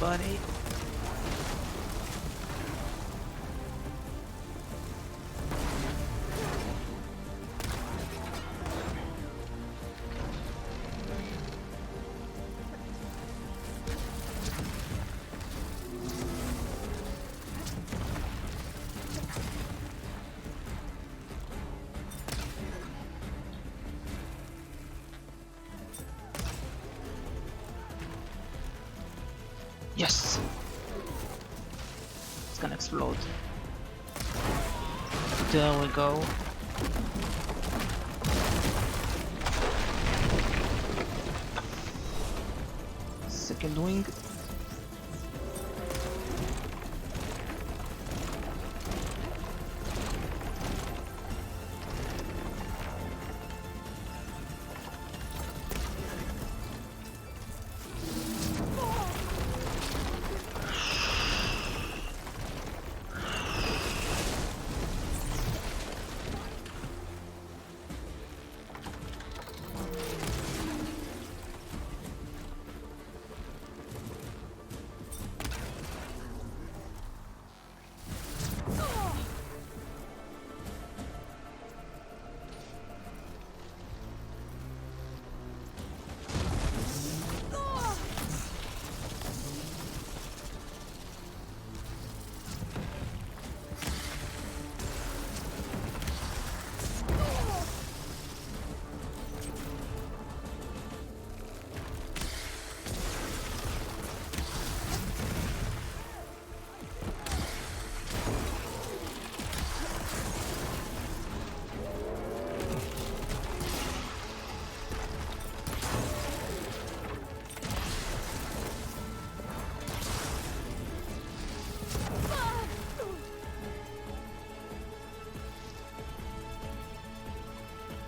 buddy. Yes! It's gonna explode. There we go. Second wing.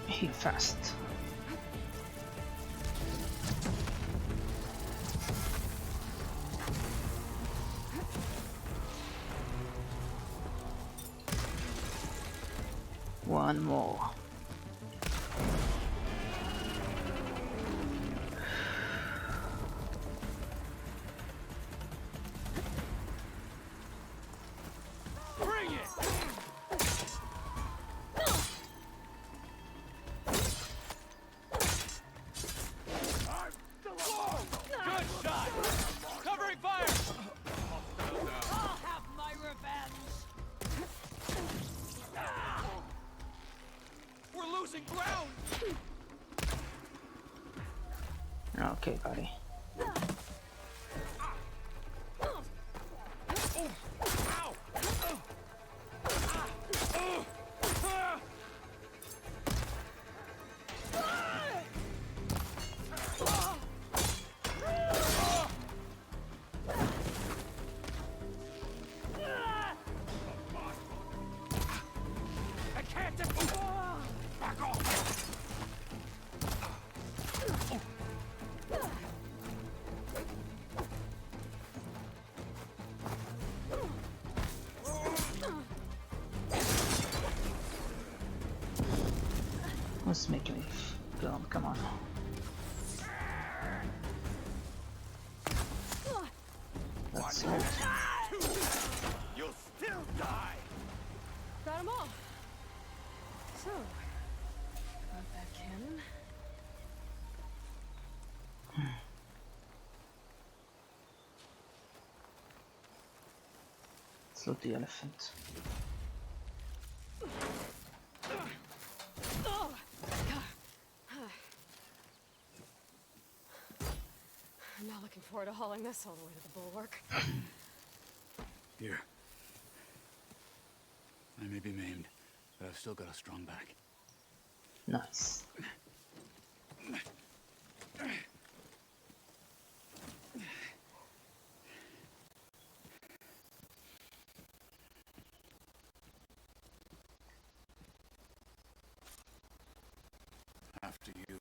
Heal fast. One more. Bring it! Good shot! Covering fire! I'll have my revenge! We're losing ground! Okay, buddy. I can't back off! Let's make me go. Come on. That's it. You'll still die! Got them all. So, got that cannon. Let's loot the elephant. I'm not looking forward to hauling this all the way to the bulwark. Here. I may be maimed, but I've still got a strong back. Nice. After you.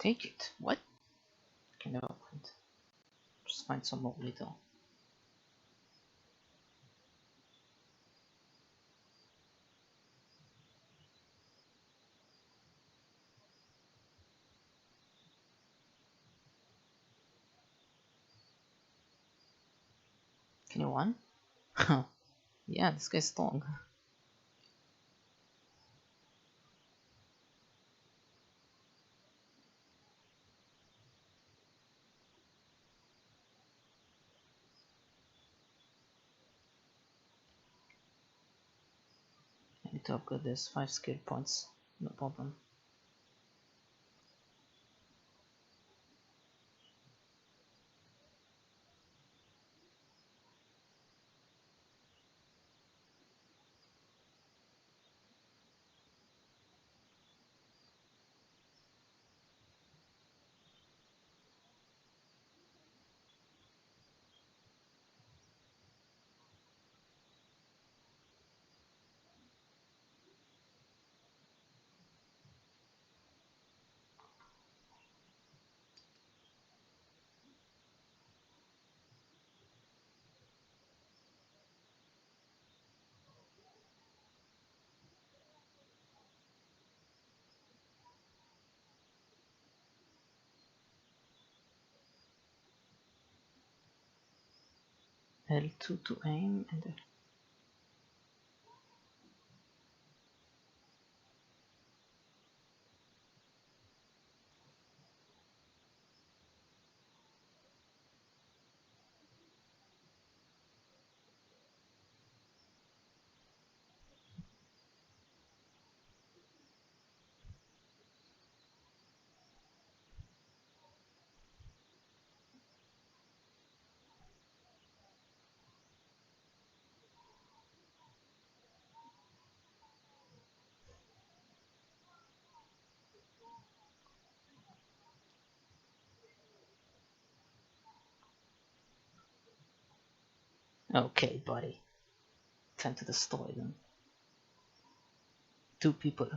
Take it. What? Okay, never mind. Just find some more later. Can you run? Yeah, this guy's strong. I need to upgrade this 5 skill points. No problem. L2 to aim and okay, buddy. Time to destroy them. 2 people.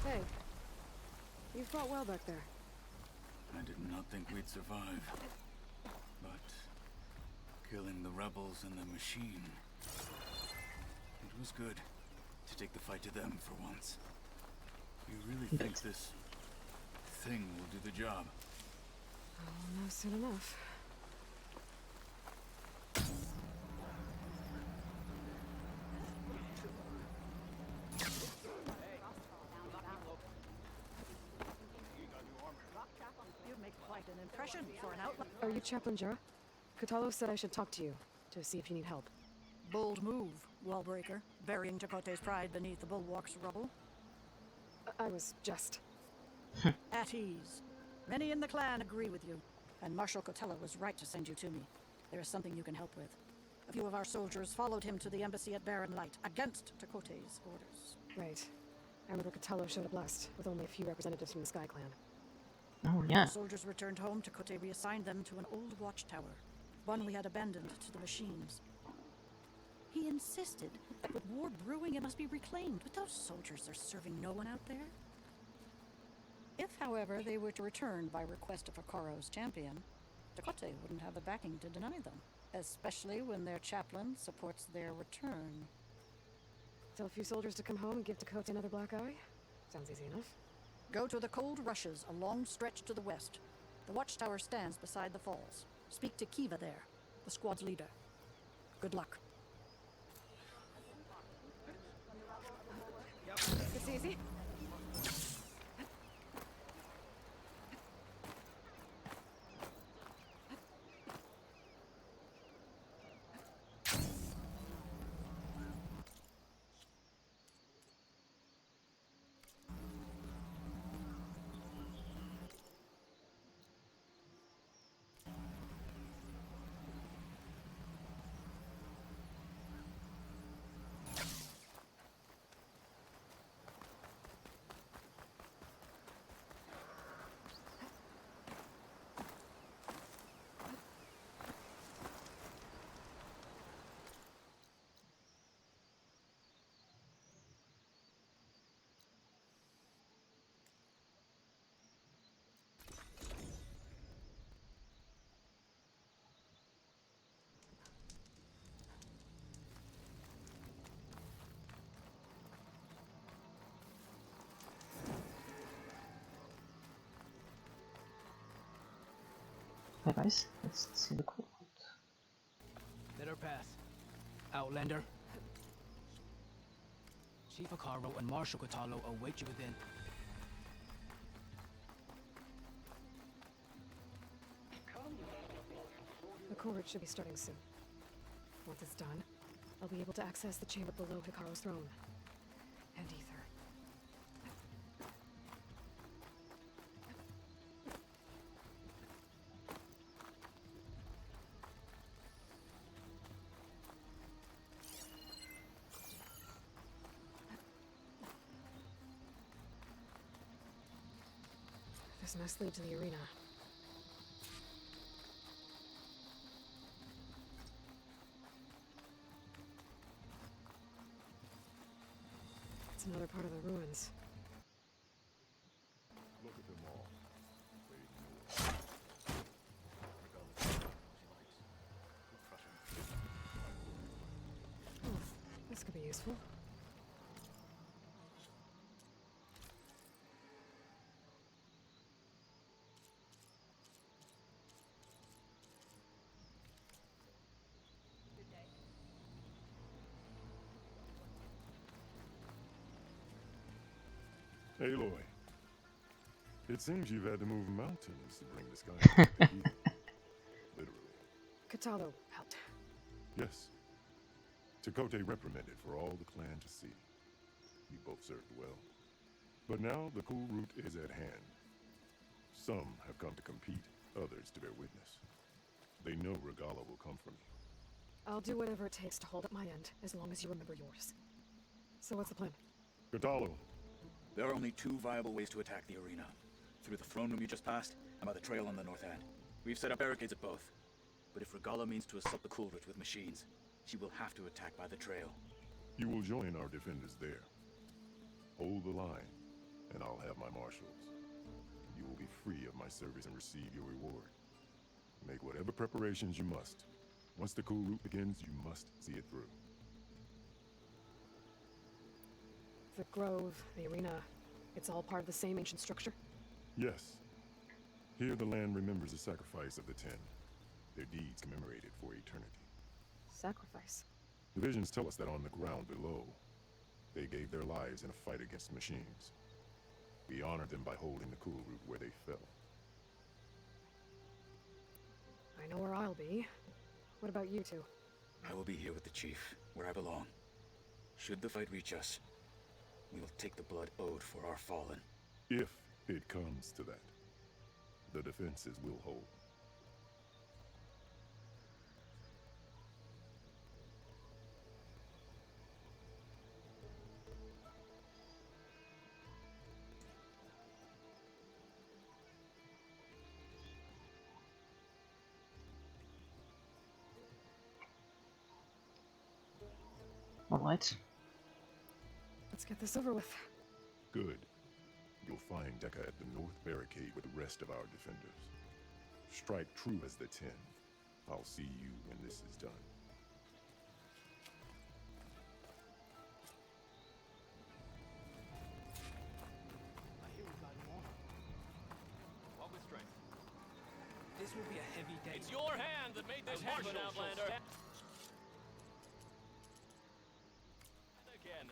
Hey, you fought well back there. I did not think we'd survive. But killing the rebels and the machine, it was good to take the fight to them for once. You really think this thing will do the job? Oh, no, soon enough. You make quite an impression for an outlaw. Are you Chaplain Jara? Kutalo said I should talk to you, to see if you need help. Bold move, Wallbreaker, burying Chakotay's pride beneath the bulwark's rubble. I was just... At ease. Many in the clan agree with you, and Marshal Kotelo was right to send you to me. There is something you can help with. A few of our soldiers followed him to the embassy at Barren Light, against Chakotay's orders. Right. I remember Kutalo showed up last, with only a few representatives from the Sky Clan. Oh, yeah. The soldiers returned home. Chakotay reassigned them to an old watchtower, one we had abandoned to the machines. He insisted that with war brewing it must be reclaimed, but those soldiers are serving no one out there. If, however, they were to return by request of Hikaru's champion, Chakotay wouldn't have the backing to deny them, especially when their chaplain supports their return. Tell a few soldiers to come home and give Dakota another black eye? Sounds easy enough. Go to the Cold Rushes, a long stretch to the west. The watchtower stands beside the falls. Speak to Kiva there, the squad's leader. Good luck. It's easy. Hi guys, let's see the quote. Let her pass. Outlander. Chief Hikaru and Marshal Kotalo await you within. The court should be starting soon. Once it's done, I'll be able to access the chamber below Hikaru's throne. And Ether. This must lead to the arena. It's another part of the ruins. Look at them all. They know regardless of what she likes. We'll crush her. Oh, this could be useful. Aloy. It seems you've had to move mountains to bring this guy back to Eden. Literally. Kotalo helped. Yes. Chakotay reprimanded for all the clan to see. You both served well. But now the cool route is at hand. Some have come to compete, others to bear witness. They know Regala will come from you. I'll do whatever it takes to hold up my end, as long as you remember yours. So what's the plan? Kotalo, There are only two viable ways to attack the arena. Through the throne room you just passed, and by the trail on the north end. We've set up barricades at both. But if Regala means to assault the Coolridge with machines, she will have to attack by the trail. you will join our defenders there. Hold the line, and I'll have my marshals. You will be free of my service and receive your reward. Make whatever preparations you must. Once the cool route begins, you must see it through. The grove, the arena, it's all part of the same ancient structure? Yes. Here the land remembers the sacrifice of the Ten. Their deeds commemorated for eternity. Sacrifice? The visions tell us that on the ground below, they gave their lives in a fight against machines. We honored them by holding the cool route where they fell. I know where I'll be. What about you two? I will be here with the chief, where I belong. Should the fight reach us, we will take the blood owed for our fallen. If it comes to that, the defenses will hold. Alright. Let's get this over with. Good. You'll find Deca at the north barricade with the rest of our defenders. Strike true as the Ten. I'll see you when this is done. I hear we've got more. What with strength? This will be a heavy day. It's your hand that made this happen, Outlander. Again.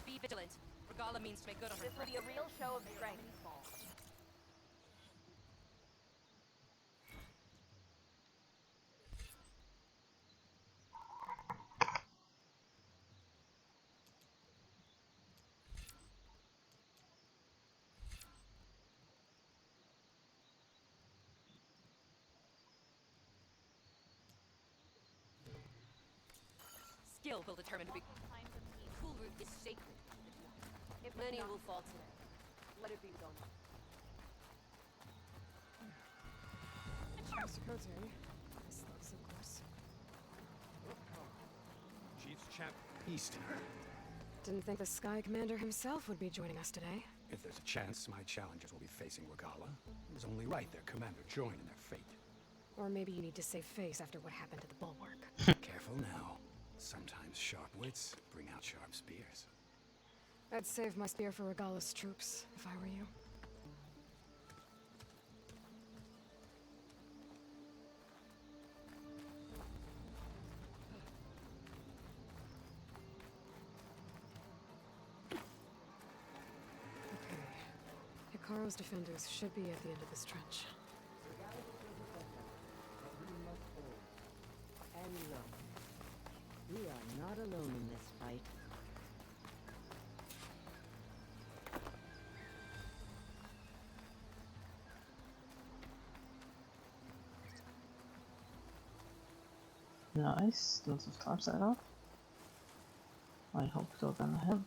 Be vigilant. Regala means to make good on her. This will be a real show of strength. Skill will determine who. Cool root is sacred. If many will fall today, let it be done. Mr. Cote, this looks of course. Chief's champ East. Didn't think the Sky Commander himself would be joining us today. If there's a chance my challengers will be facing Regala, it was only right their commander join in their fate. Or maybe you need to save face after what happened to the bulwark. Careful now. Sometimes sharp wits bring out sharp spears. I'd save my spear for Regala's troops, if I were you. Okay. Hikaru's defenders should be at the end of this trench. And look, we are not alone in this fight. Nice, lots of time set up. I hope they're gonna help.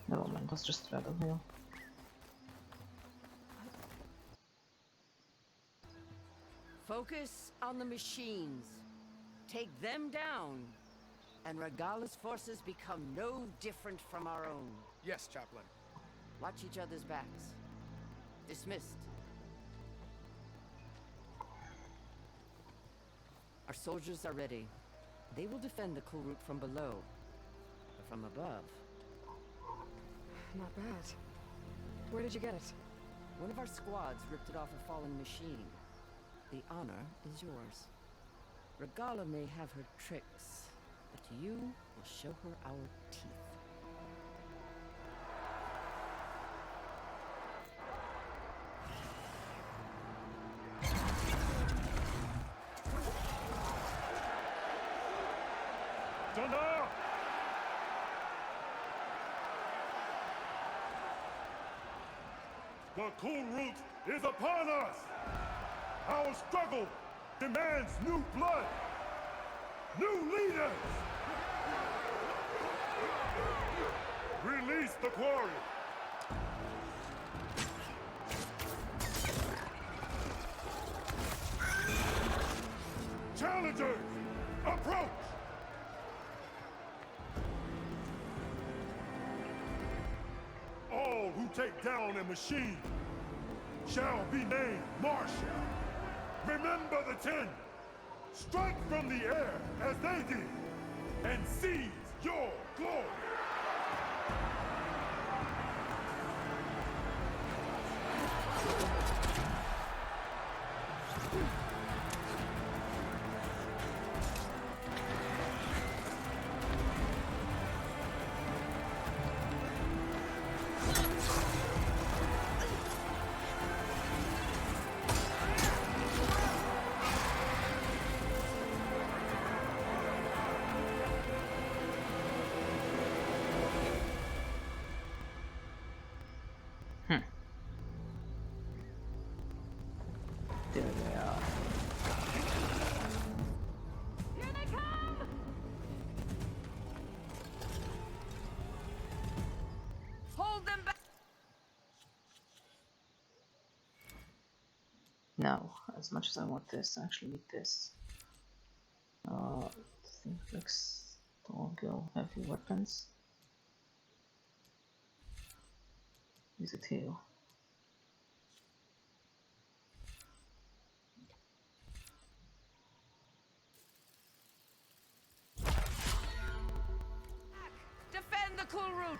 Never mind, that's just Rebel Hill. Focus on the machines. Take them down, and Regala's forces become no different from our own. Yes, Chaplain. Watch each other's backs. Dismissed. Our soldiers are ready. They will defend the cool route from below. But from above, Not bad. Where did you get it? One of our squads ripped it off a fallen machine. The honor is yours. Regala may have her tricks, but you will show her our teeth. Thunder! The cool root is upon us! Our struggle demands new blood! New leaders! Release the quarry! Challengers, approach! All who take down a machine shall be named Marshal. Remember the 10. Strike from the air as they did, and seize your glory. There they are. Here they come! Hold them back! Now, as much as I want this, I actually need this. Think flex, toggle, heavy weapons. Use it here. Defend the cool route!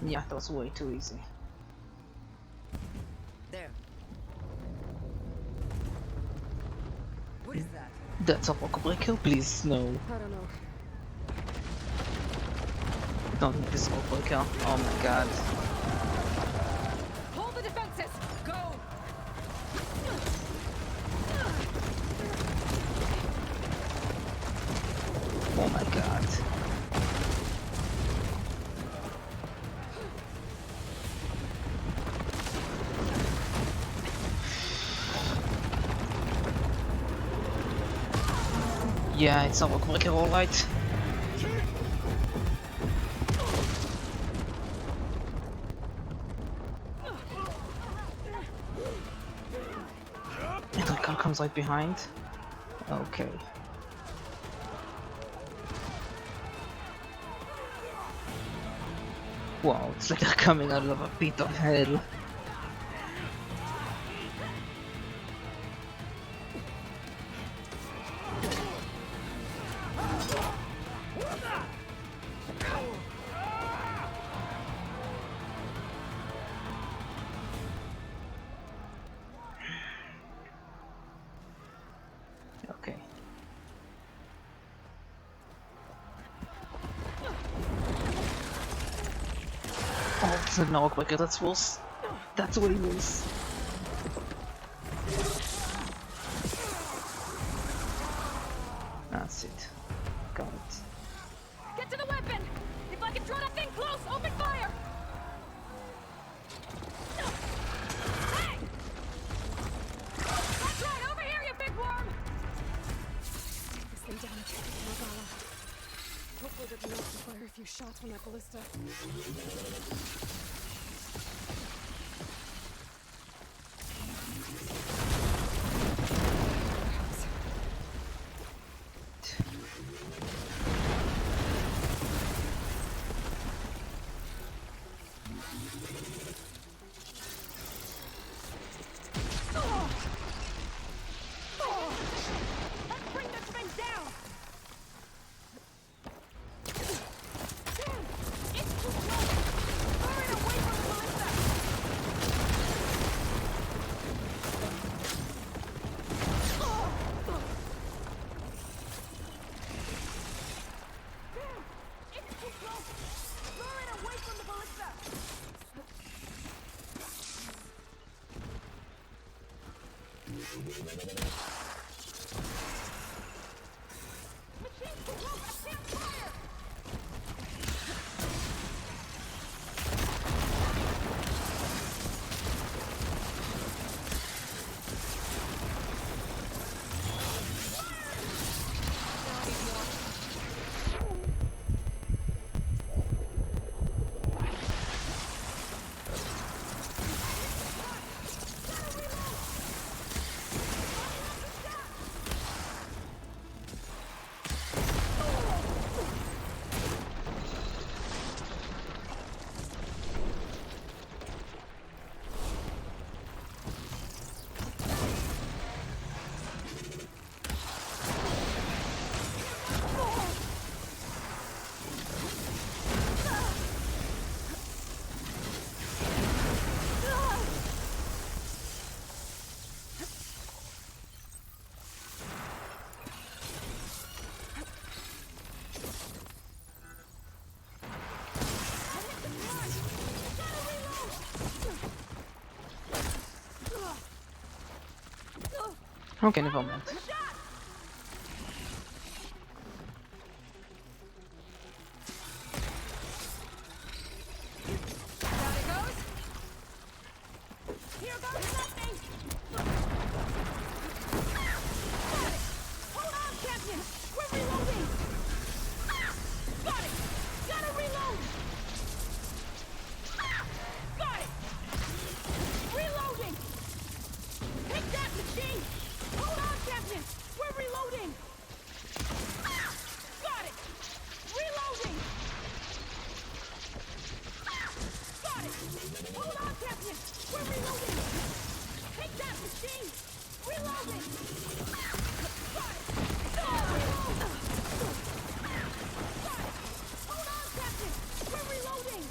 Yeah, that was way too easy. There. What is that? That's a walkable kill, please. No. I don't know. Don't think this is a walkable kill. Oh my god. Hold the defenses! Go! Oh my god. Yeah, it's a walkable kill, alright. And the car comes right behind. Okay. Wow, it's like they're coming out of a pit of hell. Okay. Oh, it's an awkward. That's worse. That's way worse. That's it. Got it. Get to the weapon! If I can draw that thing close, open fire! Hey! That's right, over here, you big worm! This thing down at Morgana. Hopefully there'll be enough to fire a few shots from that ballista. Let's bring this thing down! Damn! It's too close! Lure it away from the ballista! Damn! It's too close! Lure it away from the ballista! Machine too close! I can't fire! Okay, never mind. Here goes nothing! Hold on, champion! We're reloading! Got it! Gotta reload! Got it! Reloading! Take that, machine! Hold on, champion! We're reloading! Got it! Reloading! Got it! Hold on, champion! We're reloading! Take that, machine! Reloading! Got it! Reload! Got it! Hold on, champion! We're reloading!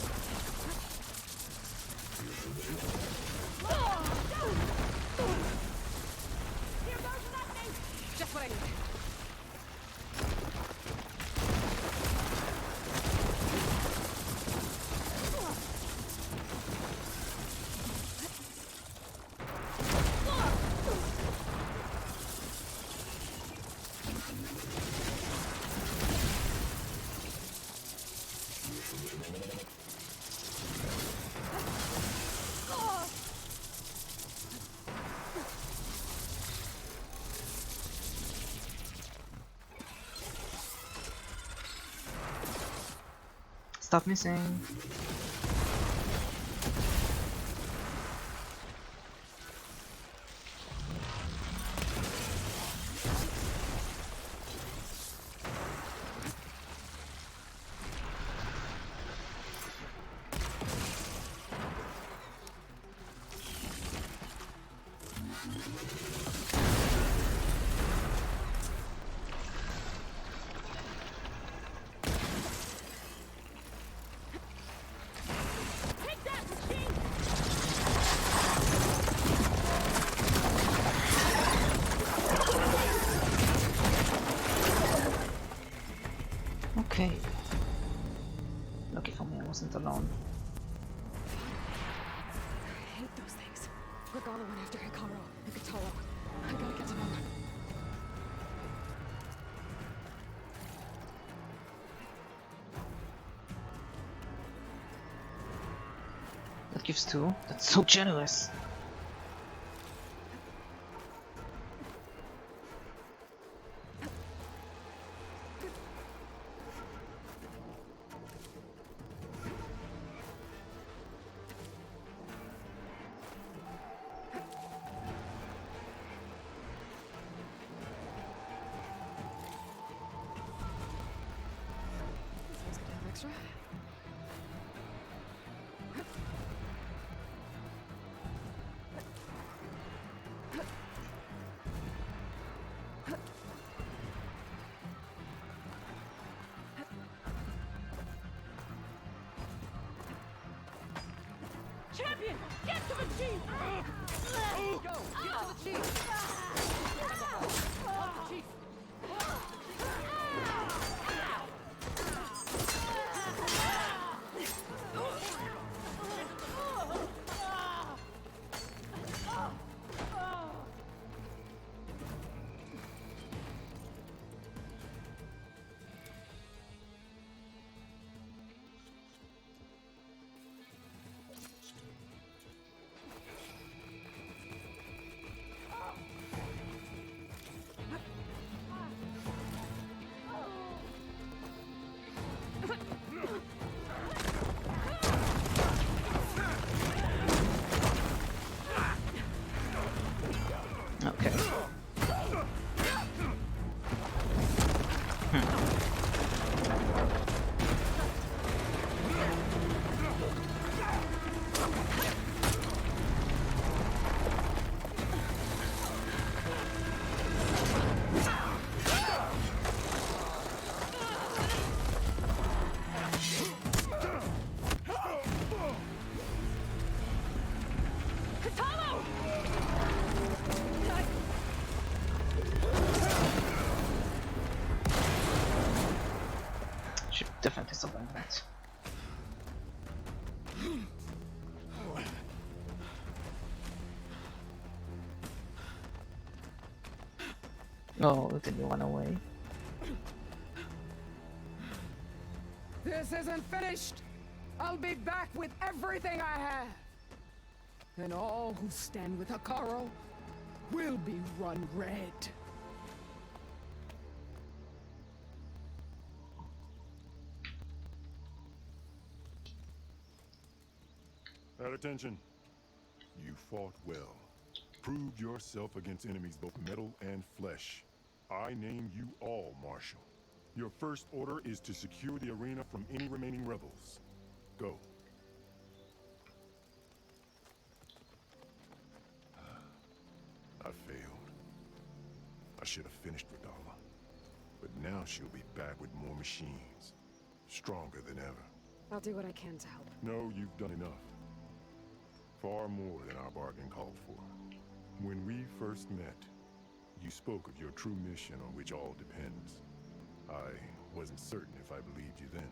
Stop missing. Okay. Lucky for me, I wasn't alone. I hate those things. Regala went after Hikaru and Katalo. I gotta get to them. That gives 2. That's so generous. Someone's gonna have extra. Champion, get to the chief! Go, get to the chief! Help the chief! Okay. Should definitely survive that. Oh, did you run away? This isn't finished. I'll be back with everything I have. And all who stand with Hikaru will be run red. At attention. You fought well. Proved yourself against enemies both metal and flesh. I name you all Marshal. Your first order is to secure the arena from any remaining rebels. Go. I failed. I should have finished Regala. But now she'll be back with more machines. Stronger than ever. I'll do what I can to help. No, you've done enough. Far more than our bargain called for. When we first met, you spoke of your true mission on which all depends. I wasn't certain if I believed you then.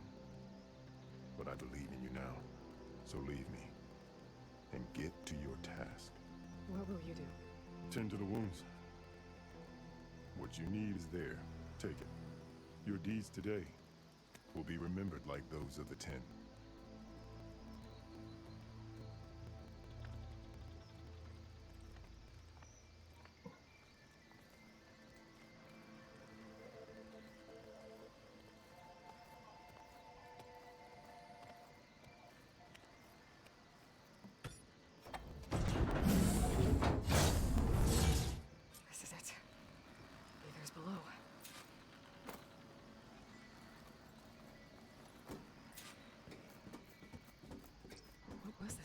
But I believe in you now. So leave me. And get to your task. What will you do? Tend to the wounds. What you need is there. Take it. Your deeds today will be remembered like those of the 10.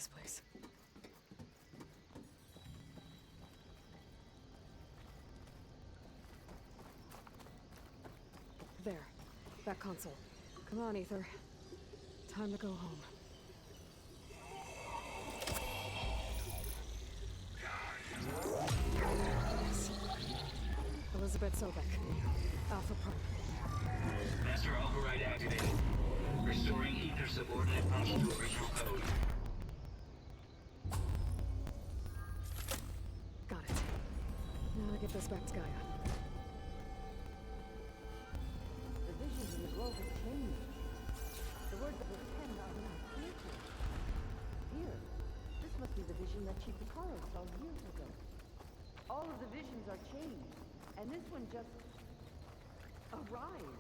this place. There. That console. Come on, Ether. Time to go home. Yes. Elizabeth Sobek. Alpha Pro. Master override activated. Restoring ether subordinate function to original code. Got it. Now to get this back to Gaia. The visions in the grove have changed. The words that were penned are now clear to us. Here, this must be the vision that Chief Picaro saw years ago. All of the visions are changed, and this one just arrived.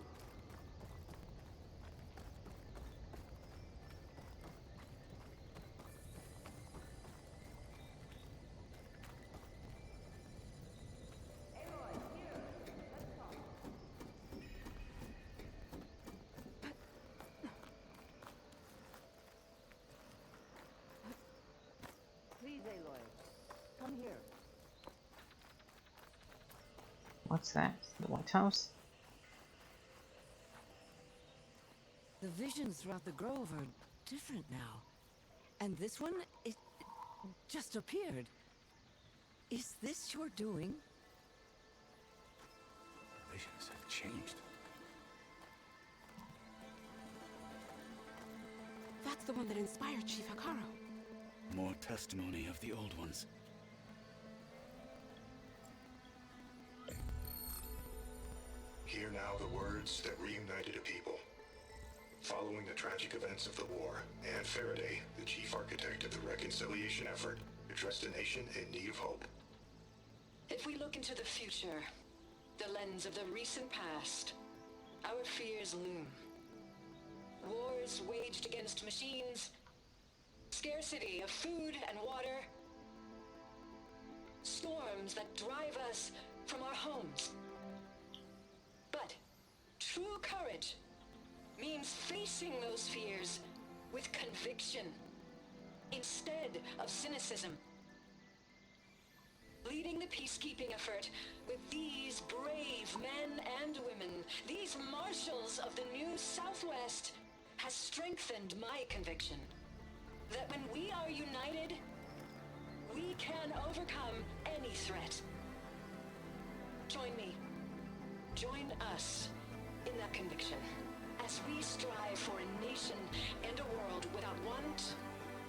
Please, Aloy, come here. What's that? The White House? The visions throughout the grove are different now. And this one, it just appeared. Is this your doing? The visions have changed. That's the one that inspired Chief Hikaru. More testimony of the old ones. Hear now the words that reunited a people. Following the tragic events of the war, Anne Faraday, the chief architect of the reconciliation effort, addressed a nation in need of hope. If we look into the future, the lens of the recent past, our fears loom. Wars waged against machines, scarcity of food and water, storms that drive us from our homes. But true courage means facing those fears with conviction instead of cynicism. Leading the peacekeeping effort with these brave men and women, these marshals of the new Southwest, has strengthened my conviction that when we are united, we can overcome any threat. Join me. Join us in that conviction as we strive for a nation and a world without want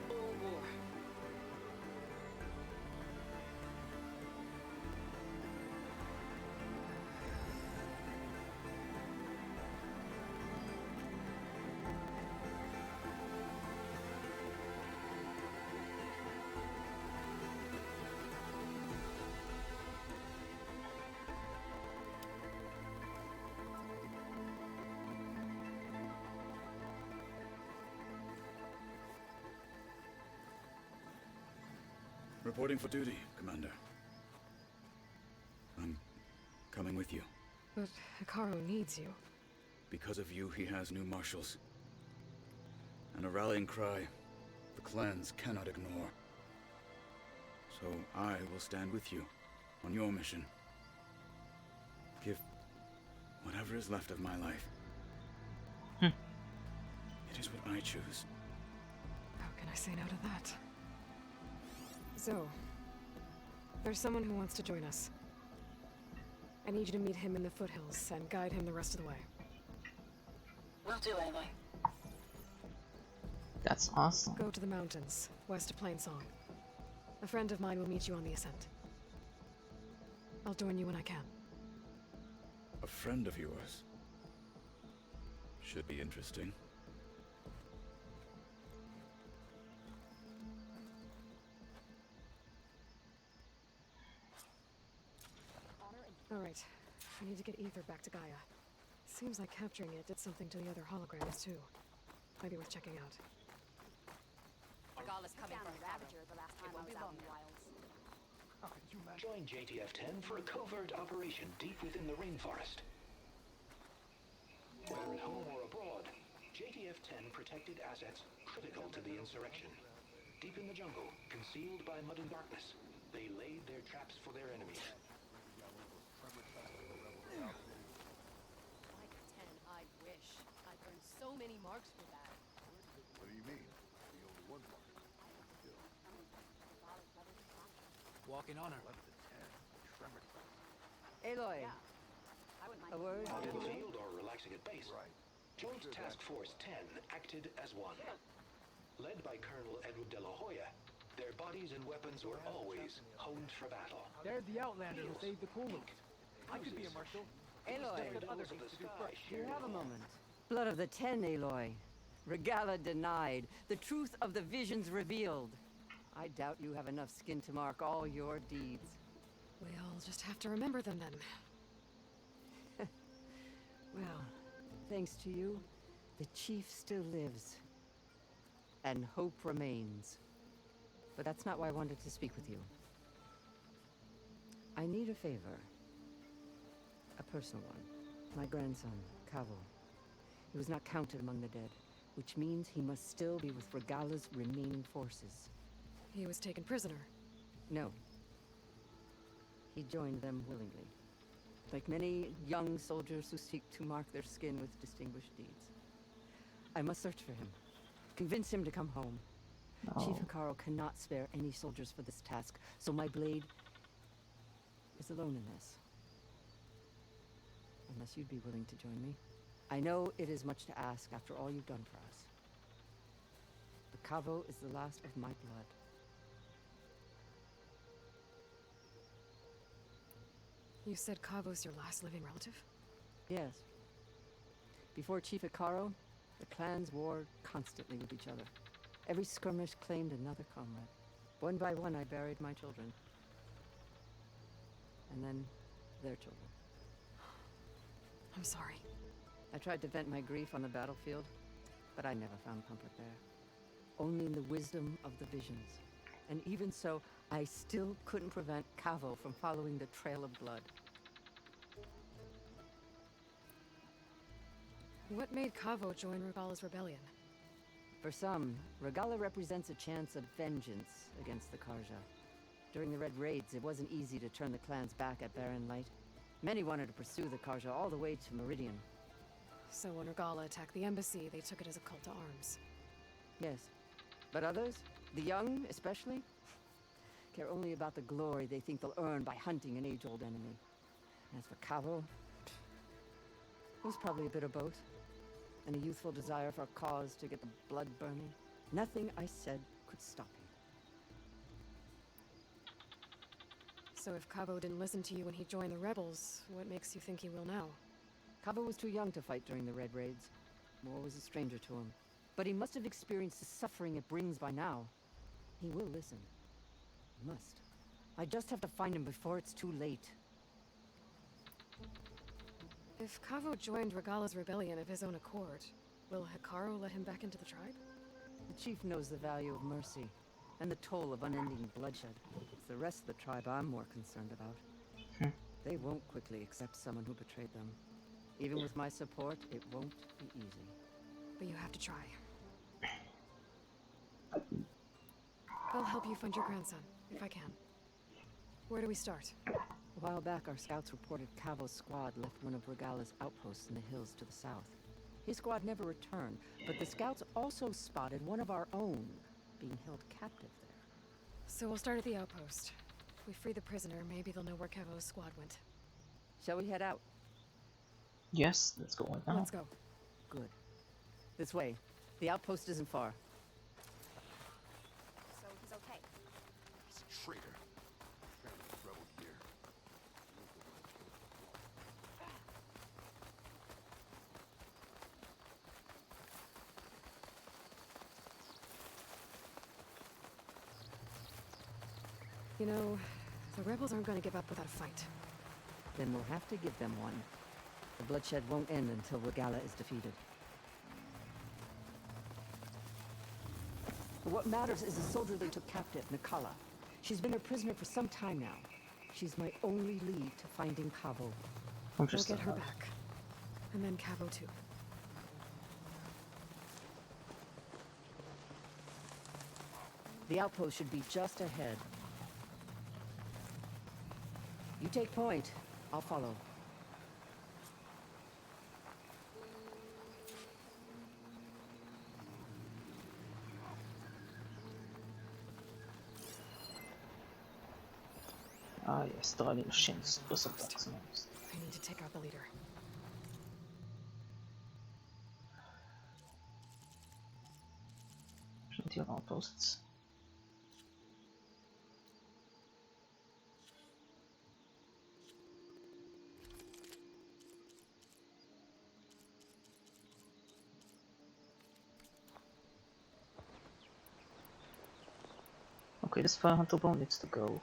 or war. Reporting for duty, Commander. I'm coming with you. But Hikaru needs you. Because of you, he has new marshals. And a rallying cry the clans cannot ignore. So I will stand with you on your mission. Give whatever is left of my life. It is what I choose. How can I say no to that? So, there's someone who wants to join us. I need you to meet him in the foothills and guide him the rest of the way. Will do, Aloy. That's awesome. Go to the mountains, west of Plainsong. A friend of mine will meet you on the ascent. I'll join you when I can. A friend of yours. Should be interesting. Alright, I need to get Ether back to Gaia. Seems like capturing it did something to the other holograms too. Might be worth checking out. Regala's coming from Ravager the last time I was out in the wilds. Join JTF-10 for a covert operation deep within the rainforest. Whether at home or abroad, JTF-10 protected assets critical to the insurrection. Deep in the jungle, concealed by mud and darkness, they laid their traps for their enemies. Like 10, I wish. I burned so many marks for that. What do you mean? The only one mark. Walking on her. 11 to 10. Tremor. Aloy, a word? Out in the field or relaxing at base. Right. Joint Task Force 10 acted as one. Led by Colonel Edward De La Hoya, their bodies and weapons were always honed for battle. There's the Outlander who saved the coolant. I could be a marshal. Aloy, Just got other things to do first. do you have a moment? Blood of the Ten, Aloy. Regala denied. The truth of the visions revealed. I doubt you have enough skin to mark all your deeds. We'll just have to remember them then. Well, thanks to you, the chief still lives. And hope remains. But that's not why I wanted to speak with you. I need a favor. A personal one. My grandson, Cavo. He was not counted among the dead, which means he must still be with Regala's remaining forces. He was taken prisoner. No. He joined them willingly. Like many young soldiers who seek to mark their skin with distinguished deeds. I must search for him. Convince him to come home. Chief Hekarro cannot spare any soldiers for this task, so my blade is alone in this. Unless you'd be willing to join me. I know it is much to ask after all you've done for us. But Cavo is the last of my blood. You said Cavo's your last living relative? Yes. Before Chief Hekarro, the clans warred constantly with each other. Every skirmish claimed another comrade. One by one, I buried my children. And then, their children. I'm sorry. I tried to vent my grief on the battlefield, but I never found comfort there. Only in the wisdom of the visions. And even so, I still couldn't prevent Cavo from following the trail of blood. What made Cavo join Regala's rebellion? For some, Regala represents a chance of vengeance against the Karja. During the Red Raids, it wasn't easy to turn the clans back at Barren Light. Many wanted to pursue the Karja all the way to Meridian. So when Regala attacked the embassy, they took it as a call to arms. Yes. But others, the young especially, care only about the glory they think they'll earn by hunting an age-old enemy. As for Cavo, it was probably a bit of both. And a youthful desire for a cause to get the blood burning. Nothing I said could stop him. So if Cavo didn't listen to you when he joined the rebels, what makes you think he will now? Cavo was too young to fight during the Red Raids. War was a stranger to him. But he must have experienced the suffering it brings by now. He will listen. He must. I just have to find him before it's too late. If Cavo joined Regala's rebellion of his own accord, will Hekarro let him back into the tribe? The chief knows the value of mercy, and the toll of unending bloodshed. It's the rest of the tribe I'm more concerned about. They won't quickly accept someone who betrayed them. Even with my support, it won't be easy. But you have to try. I'll help you find your grandson, if I can. Where do we start? A while back, our scouts reported Cavo's squad left one of Regala's outposts in the hills to the south. His squad never returned, but the scouts also spotted one of our own being held captive there. So we'll start at the outpost. If we free the prisoner, maybe they'll know where Cavo's squad went. Shall we head out? Yes, let's go on now. Let's go. Good. This way. The outpost isn't far. So he's okay. He's a traitor. Rebel here. You know, the rebels aren't going to give up without a fight. Then we'll have to give them one. The bloodshed won't end until Regala is defeated. What matters is the soldier they took captive, Nikala. She's been a prisoner for some time now. She's my only lead to finding Cavo. We'll get her back. And then Cavo too. The outpost should be just ahead. You take point. I'll follow. Ah yes, dra ali no Shin's attacks next. I need to take out the leader. Plenty of outposts. Okay, this fire hunter bomb needs to go.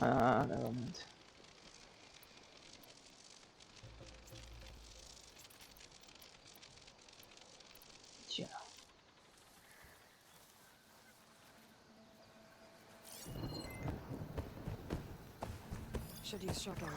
Never mind. Yeah. Should use shock ammo.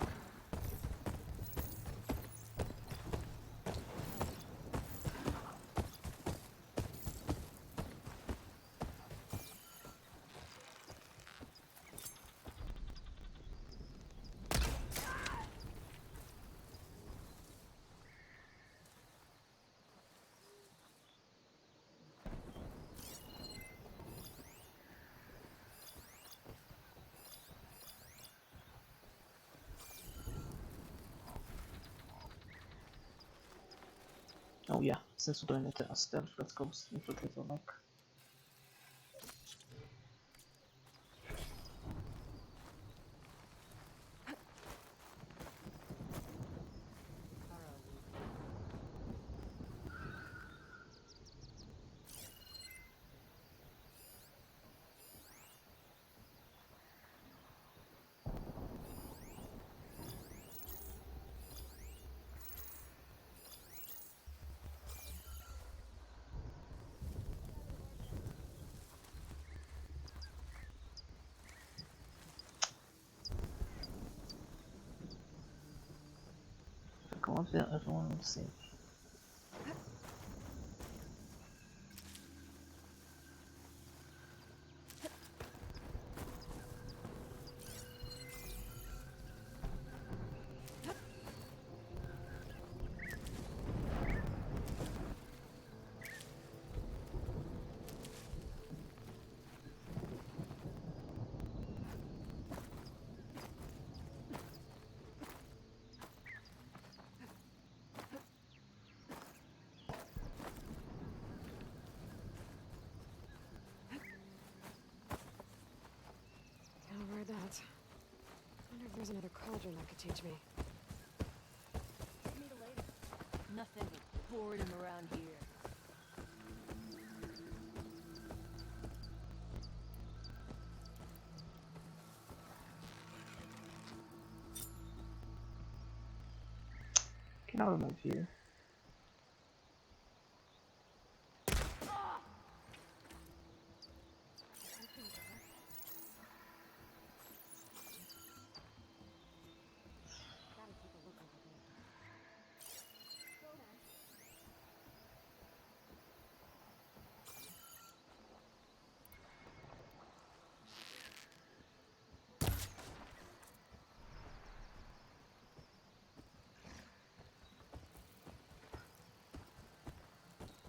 Oh yeah, since we're doing it as stealth, let's go infiltrate the lake. Go up there, everyone will see. That. Wonder if there's another cauldron that could teach me. Give me the latest. Nothing but boredom around here. Get out of my view.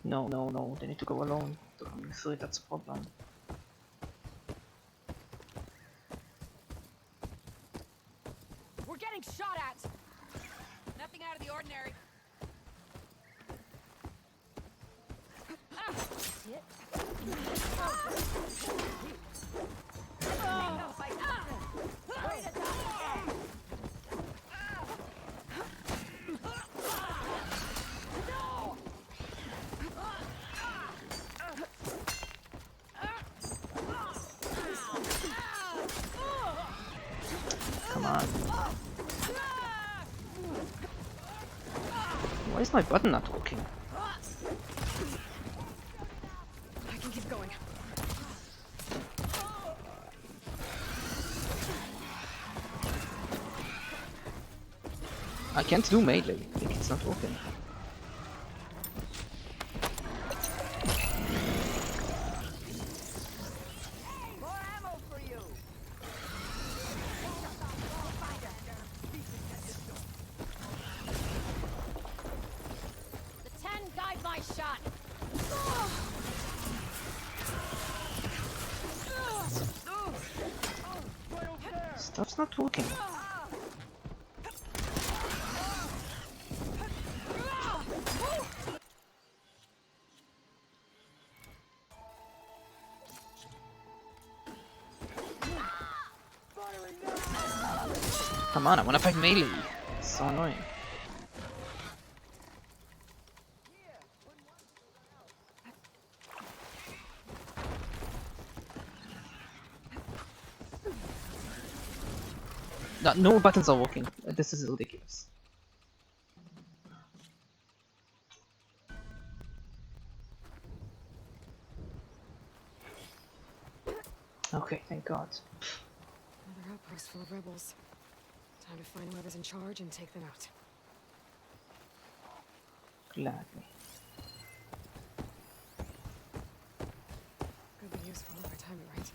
No, they need to go alone. They're coming through, that's a problem. We're getting shot at! Nothing out of the ordinary. Come on. Why is my button not working? I can keep going. I can't do melee. I think it's not working. The 10 guide my shot. Stuff's not working. Come on, I wanna fight melee. It's so annoying. No, no buttons are working. This is ridiculous. Okay, thank God. Another outpost full of rebels. Time to find whoever's in charge and take them out. Gladly. Could be useful if I time it right.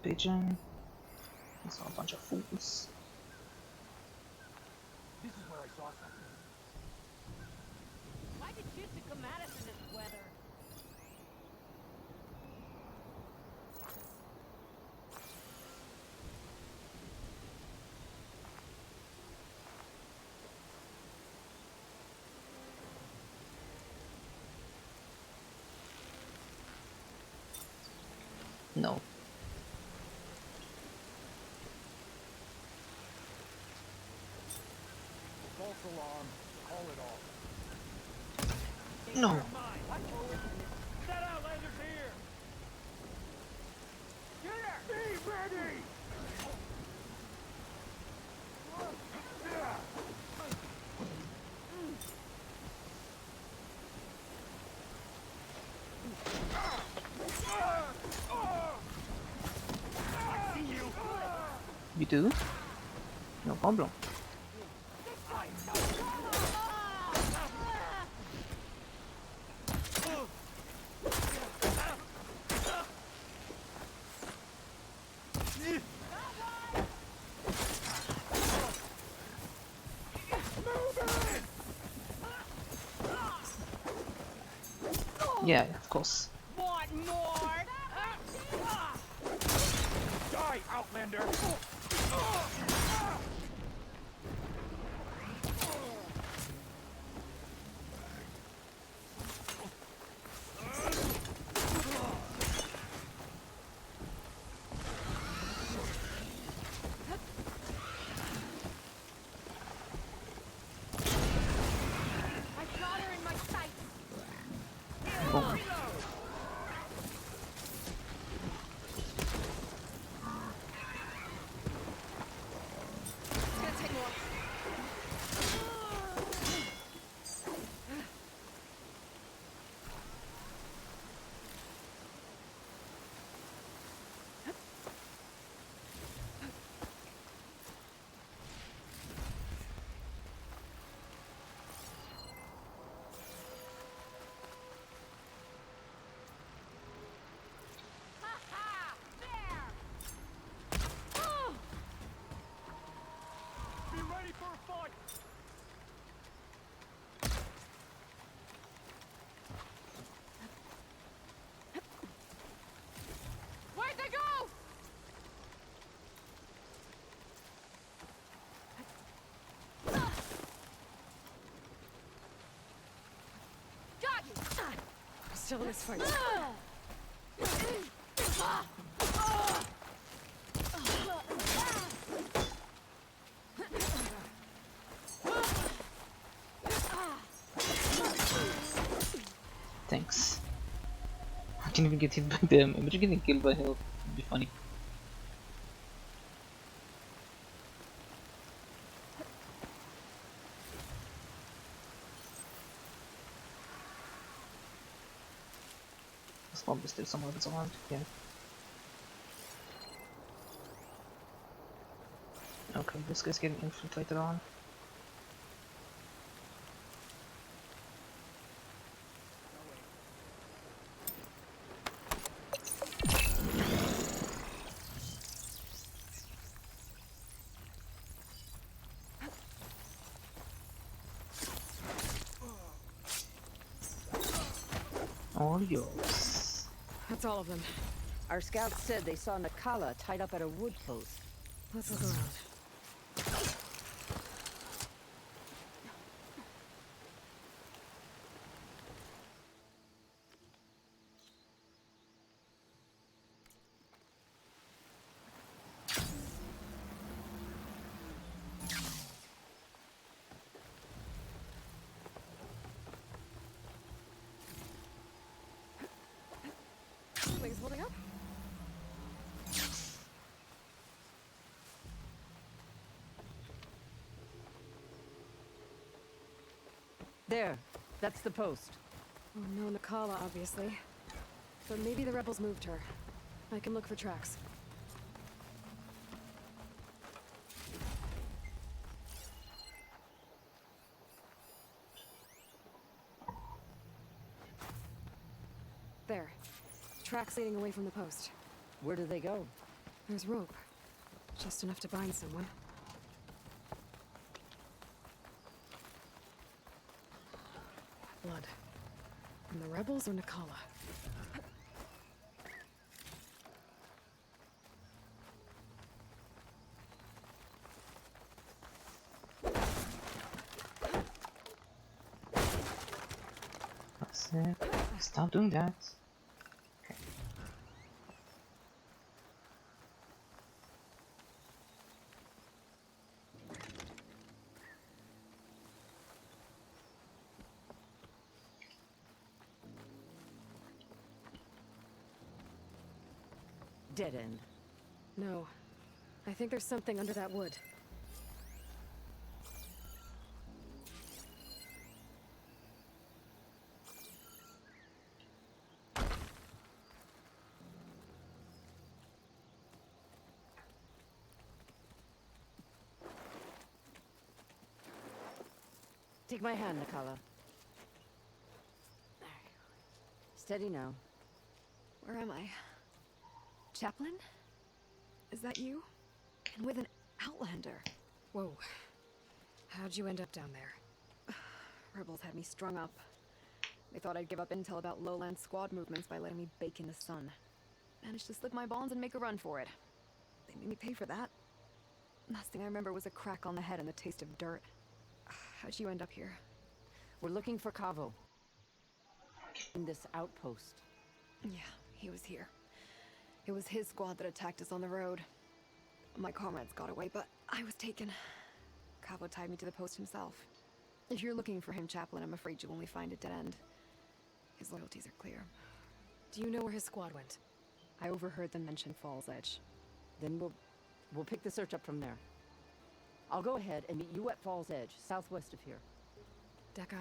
pigeon. I saw a bunch of fools. This is where I saw something. Why did you two come at us in this weather? No. False alarm. Call it off. No. That Outlander's here! Be ready! You do? No problem. Yeah, of course. Want more? Die, Outlander! I've got her in my sights. Boom. It's gonna take more. Be ready for a fight! Where'd they go? Got you! I'm still in this fight. Thanks. I can't even get hit by them. Imagine getting killed by him. It'd be funny. This mob is still somewhere that's around. Yeah. Okay, this guy's getting infiltrated on. All yours. That's all of them. Our scouts said they saw Nakala tied up at a wood post. Let's look around. Wings holding up? There. That's the post. Oh, no Nakala, obviously. But maybe the rebels moved her. I can look for tracks. There. Tracks leading away from the post. Where do they go? There's rope. Just enough to bind someone. Blood. From the rebels or Nakala? That's it. Stop doing that. Okay. Dead end. No. I think there's something under that wood. Take my hand, Nakala. Steady now. Where am I? Chaplain? Is that you? And with an Outlander. Whoa. How'd you end up down there? Rebels had me strung up. They thought I'd give up intel about lowland squad movements by letting me bake in the sun. Managed to slip my bonds and make a run for it. They made me pay for that. Last thing I remember was a crack on the head and the taste of dirt. How'd you end up here? We're looking for Kavo. In this outpost. Yeah, he was here. It was his squad that attacked us on the road. My comrades got away, but I was taken. Kavo tied me to the post himself. If you're looking for him, Chaplain, I'm afraid you'll only find a dead end. His loyalties are clear. Do you know where his squad went? I overheard them mention Falls Edge. Then we'll pick the search up from there. I'll go ahead and meet you at Falls Edge, southwest of here. Dekka,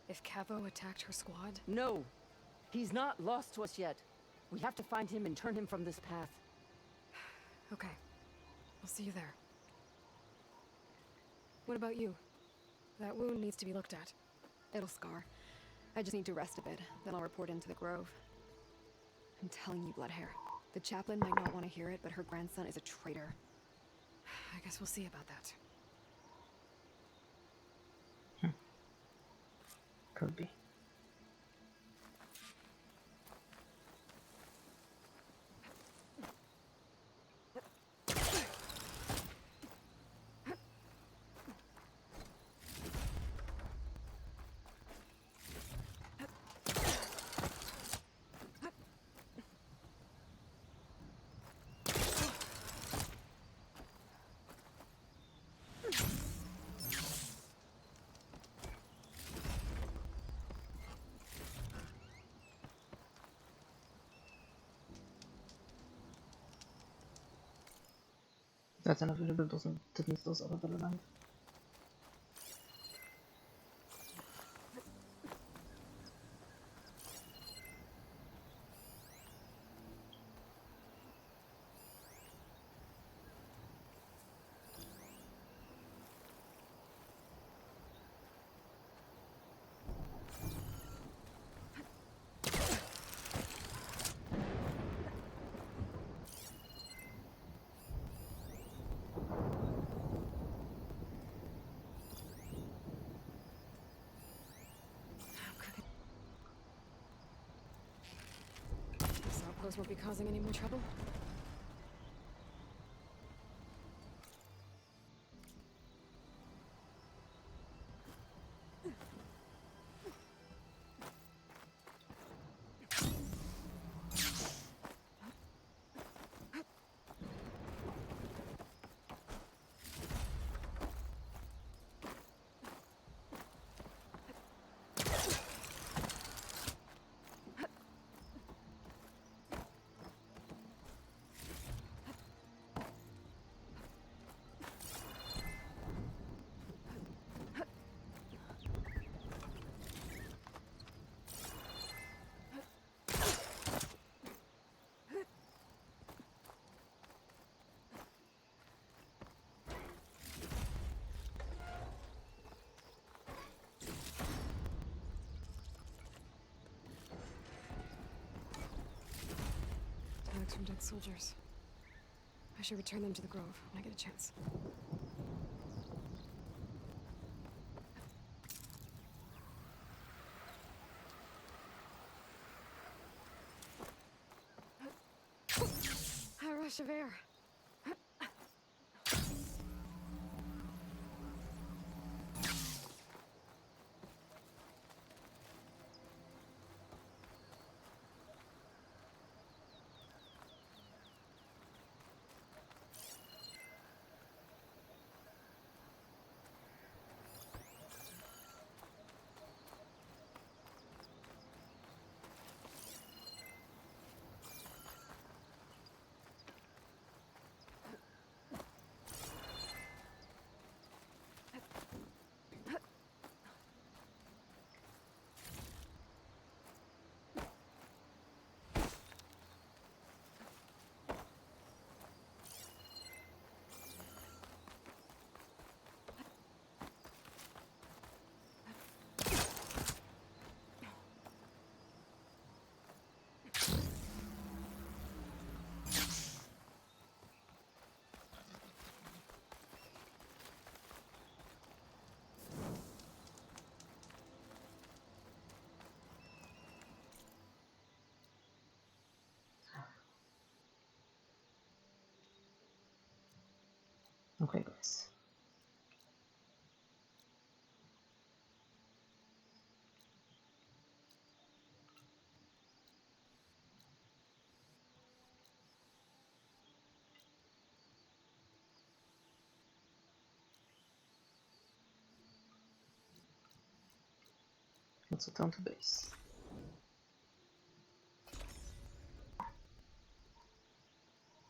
if Kavo attacked her squad? No! He's not lost to us yet. We have to find him and turn him from this path. Okay. I'll see you there. What about you? That wound needs to be looked at. It'll scar. I just need to rest a bit, then I'll report into the Grove. I'm telling you, Bloodhair. The chaplain might not want to hear it, but her grandson is a traitor. I guess we'll see about that. Could be. That's enough to build those other lines. This outpost won't be causing any more trouble. Tags from dead soldiers. I should return them to the Grove when I get a chance. A rush of air. Okay, guys. Let's return to base.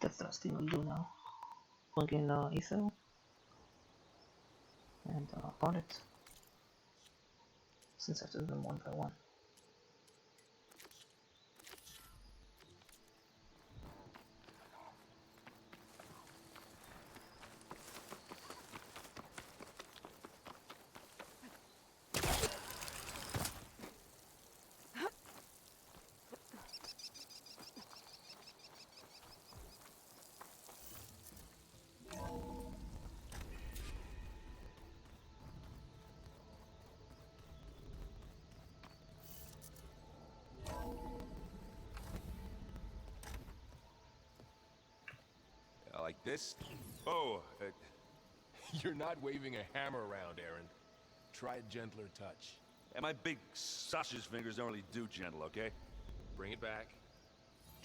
That's the last thing we'll do now. Plug in Ether and part it, since I have to do them one by one. Like this? Oh, you're not waving a hammer around, Aaron. Try a gentler touch. And my big sausage fingers don't really do gentle, okay? Bring it back.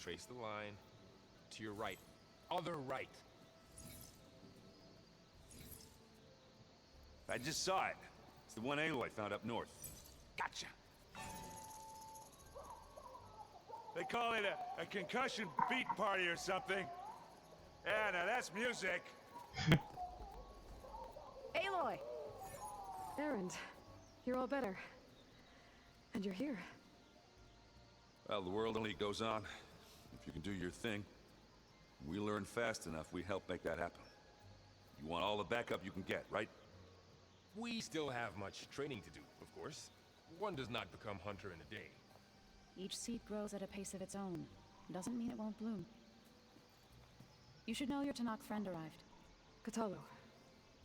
Trace the line. To your right. Other right. I just saw it. It's the one Aloy found up north. Gotcha. They call it a concussion beat party or something. Yeah, now that's music. Aloy! Erend, you're all better. And you're here. Well, the world only goes on. If you can do your thing, we learn fast enough, we help make that happen. You want all the backup you can get, right? We still have much training to do, of course. One does not become hunter in a day. Each seed grows at a pace of its own. Doesn't mean it won't bloom. You should know your Tanakh friend arrived. Kotallo.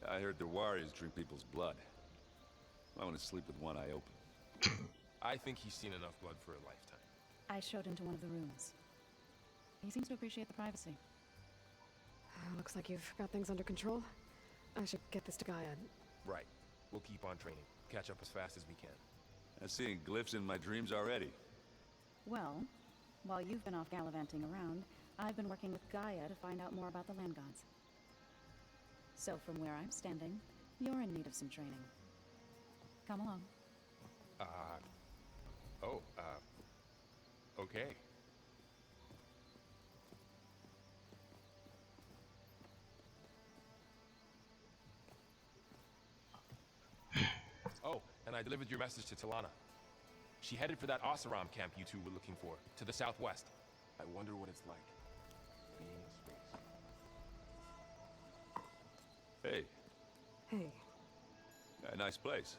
I heard the warriors drink people's blood. I want to sleep with one eye open. I think he's seen enough blood for a lifetime. I showed him to one of the rooms. He seems to appreciate the privacy. Looks like you've got things under control. I should get this to Gaia. Right. We'll keep on training. Catch up as fast as we can. I'm seeing glyphs in my dreams already. Well, while you've been off gallivanting around, I've been working with Gaia to find out more about the land gods. So from where I'm standing, you're in need of some training. Come along. Okay. Oh, and I delivered your message to Talana. She headed for that Oseram camp you two were looking for, to the southwest. I wonder what it's like, being in space. Hey. Hey. A nice place.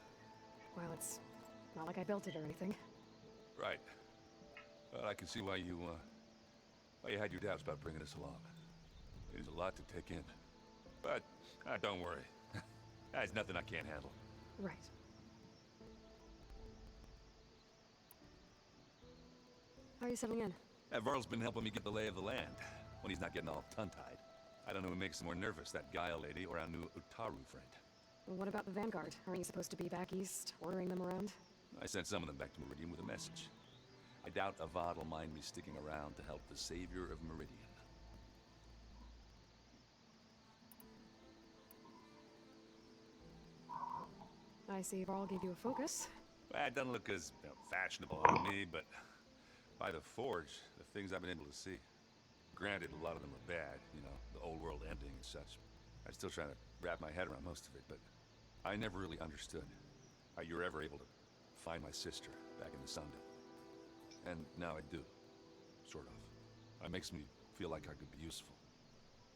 Well, it's not like I built it or anything. Right. Well, I can see why you had your doubts about bringing us along. It is a lot to take in. But, don't worry. There's nothing I can't handle. Right. How are you settling in? Varl's been helping me get the lay of the land, when he's not getting all tongue-tied. I don't know who makes him more nervous, that Gaia lady or our new Utaru friend. Well, what about the Vanguard? Aren't you supposed to be back east, ordering them around? I sent some of them back to Meridian with a message. I doubt Avad will mind me sticking around to help the savior of Meridian. I see Varl gave you a focus. Well, it doesn't look as fashionable on me, but by the Forge, the things I've been able to see. Granted, a lot of them are bad, you know, the old world ending and such. I'm still trying to wrap my head around most of it, but I never really understood how you were ever able to find my sister back in the Sundom. And now I do, sort of. It makes me feel like I could be useful,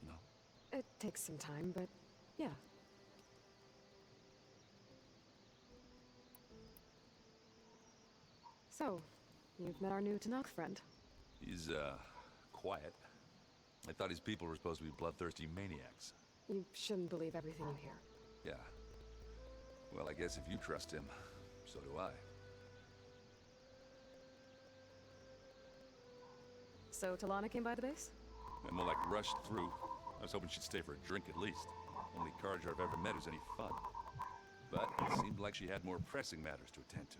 you know? It takes some time, but yeah. So, you've met our new Tanakh friend. He's, quiet. I thought his people were supposed to be bloodthirsty maniacs. You shouldn't believe everything you hear. Yeah. Well, I guess if you trust him, so do I. So Talana came by the base? And more like rushed through. I was hoping she'd stay for a drink at least. only Carja I've ever met who's any fun. But it seemed like she had more pressing matters to attend to.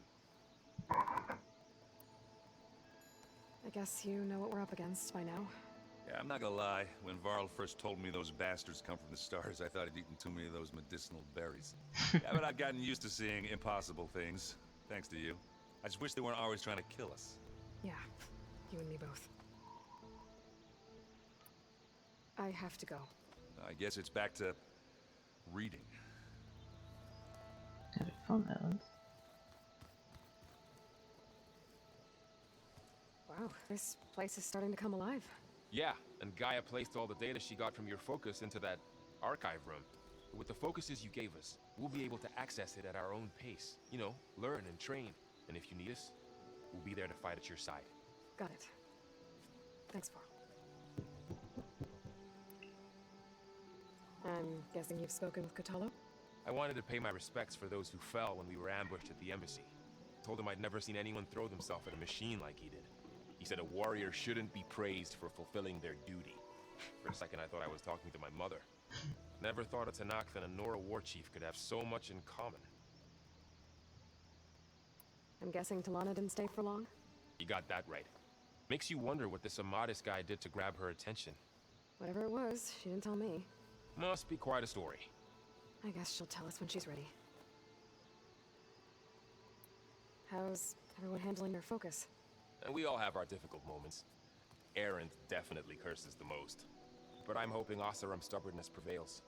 I guess you know what we're up against by now. Yeah, I'm not gonna lie. When Varl first told me those bastards come from the stars, I thought he'd eaten too many of those medicinal berries. Yeah, but I've gotten used to seeing impossible things, thanks to you. I just wish they weren't always trying to kill us. Yeah, you and me both. I have to go. I guess it's back to reading. Have fun, Ellen. Wow, this place is starting to come alive. Yeah, and Gaia placed all the data she got from your focus into that archive room. With the focuses you gave us, we'll be able to access it at our own pace. You know, learn and train. And if you need us, we'll be there to fight at your side. Got it. Thanks, Varl. I'm guessing you've spoken with Kotallo? I wanted to pay my respects for those who fell when we were ambushed at the embassy. Told him I'd never seen anyone throw themselves at a machine like he did. He said a warrior shouldn't be praised for fulfilling their duty. For a second I thought I was talking to my mother. Never thought a Tenakth and a Nora war chief could have so much in common. I'm guessing Talana didn't stay for long? You got that right. Makes you wonder what this Amadis guy did to grab her attention. Whatever it was, she didn't tell me. Must be quite a story. I guess she'll tell us when she's ready. How's everyone handling their focus? And we all have our difficult moments. Aerith definitely curses the most. But I'm hoping Oseram's stubbornness prevails.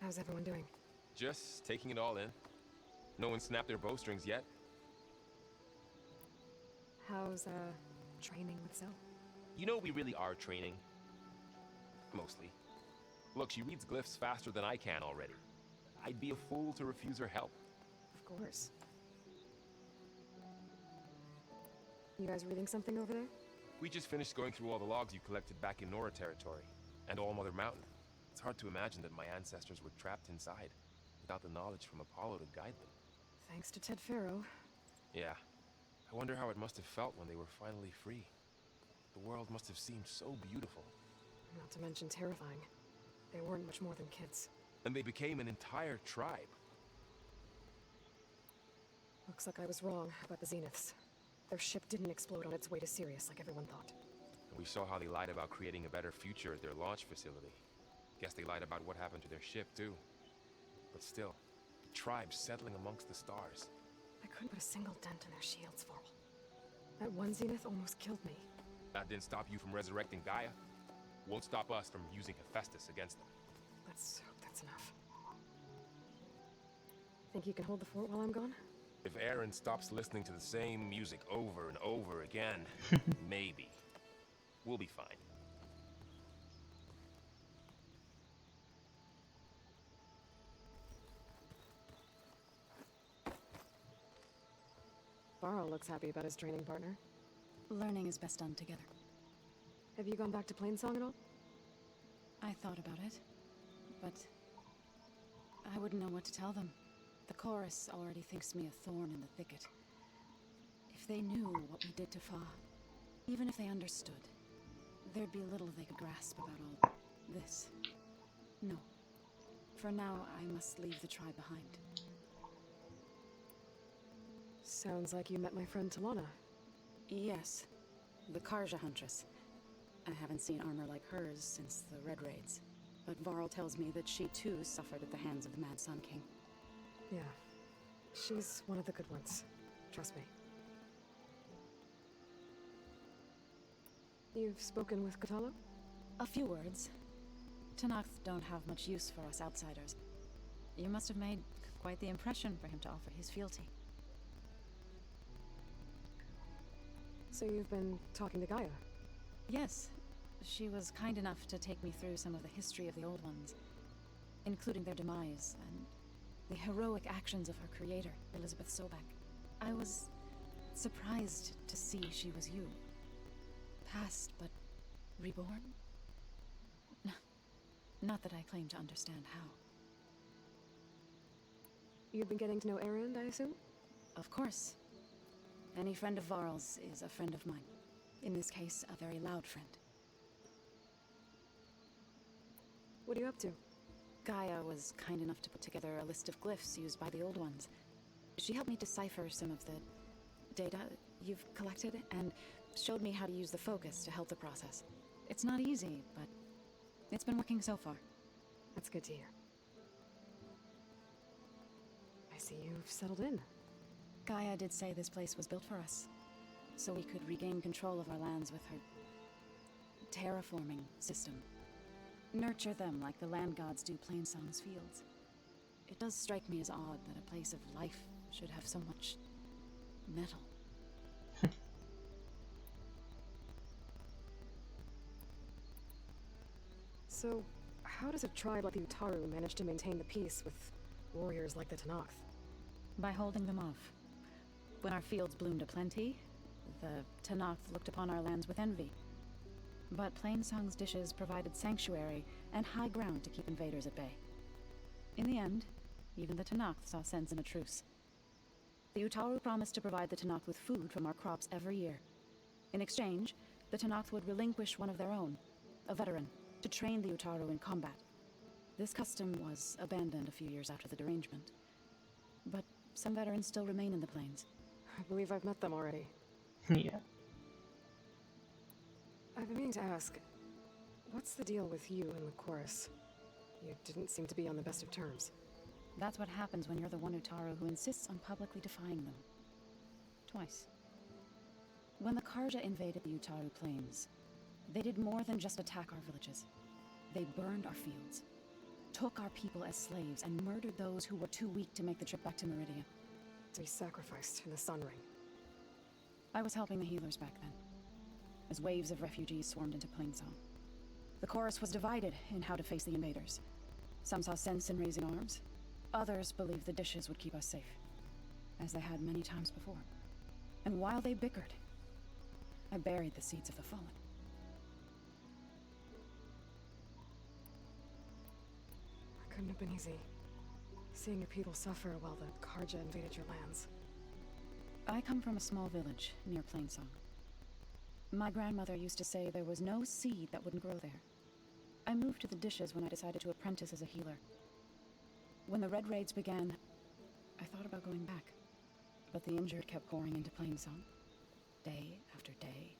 How's everyone doing? Just taking it all in. No one snapped their bowstrings yet. How's, training with Zell? You know we really are training. Mostly. Look, she reads glyphs faster than I can already. I'd be a fool to refuse her help. Of course. You guys reading something over there? We just finished going through all the logs you collected back in Nora territory, and All Mother Mountain. It's hard to imagine that my ancestors were trapped inside, without the knowledge from Apollo to guide them. Thanks to Ted Faro. Yeah. I wonder how it must have felt when they were finally free. The world must have seemed so beautiful. Not to mention terrifying. They weren't much more than kids. And they became an entire tribe. Looks like I was wrong about the Zeniths. Their ship didn't explode on its way to Sirius like everyone thought. And we saw how they lied about creating a better future at their launch facility. Guess they lied about what happened to their ship, too. But still, the tribe settling amongst the stars. I couldn't put a single dent in their shields, Varl. That one Zenith almost killed me. That didn't stop you from resurrecting Gaia. Won't stop us from using Hephaestus against them. Let's hope that's enough. Think you can hold the fort while I'm gone? If Aaron stops listening to the same music over and over again, maybe. We'll be fine. Varl looks happy about his training partner. Learning is best done together. Have you gone back to Plainsong at all? I thought about it, but I wouldn't know what to tell them. The chorus already thinks me a thorn in the thicket. If they knew what we did to Fa, even if they understood, there'd be little they could grasp about all this. No. For now, I must leave the tribe behind. Sounds like you met my friend Talana. Yes. The Carja Huntress. I haven't seen armor like hers since the Red Raids. But Varl tells me that she too suffered at the hands of the Mad Sun King. Yeah. She's one of the good ones. Trust me. You've spoken with Kotallo? A few words. Tenakth don't have much use for us outsiders. You must have made quite the impression for him to offer his fealty. So you've been talking to Gaia? Yes. She was kind enough to take me through some of the history of the Old Ones, including their demise and the heroic actions of her creator, Elizabeth Sobek. I was surprised to see she was you. Past, but reborn? No, not that I claim to understand how. You've been getting to know Erend, I assume? Of course. Any friend of Varl's is a friend of mine. In this case, a very loud friend. What are you up to? Gaia was kind enough to put together a list of glyphs used by the Old Ones. She helped me decipher some of the data you've collected, and showed me how to use the focus to help the process. It's not easy, but it's been working so far. That's good to hear. I see you've settled in. Gaia did say this place was built for us, so we could regain control of our lands with her terraforming system. Nurture them like the land gods do Plainsong's fields. It does strike me as odd that a place of life should have so much metal. So, how does a tribe like the Utaru manage to maintain the peace with warriors like the Tenakth? By holding them off. When our fields bloomed aplenty, the Tenakth looked upon our lands with envy. But Plainsong's dishes provided sanctuary and high ground to keep invaders at bay. In the end, even the Tenakth saw sense in a truce. The Utaru promised to provide the Tenakth with food from our crops every year. In exchange, the Tenakth would relinquish one of their own, a veteran, to train the Utaru in combat. This custom was abandoned a few years after the derangement. But some veterans still remain in the plains. I believe I've met them already. Yeah. I've been meaning to ask, what's the deal with you and the chorus? You didn't seem to be on the best of terms. That's what happens when you're the one Utaru who insists on publicly defying them. Twice. When the Karja invaded the Utaru plains, they did more than just attack our villages. They burned our fields, took our people as slaves, and murdered those who were too weak to make the trip back to Meridia. To be sacrificed in the Sun Ring. I was helping the healers back then, as waves of refugees swarmed into Plainsong. The chorus was divided in how to face the invaders. Some saw sense in raising arms. Others believed the dishes would keep us safe, as they had many times before. And while they bickered, I buried the seeds of the fallen. It couldn't have been easy, seeing your people suffer while the Karja invaded your lands. I come from a small village near Plainsong. My grandmother used to say there was no seed that wouldn't grow there. I moved to the dishes when I decided to apprentice as a healer. When the Red Raids began, I thought about going back. But the injured kept pouring into Plainsong, day after day.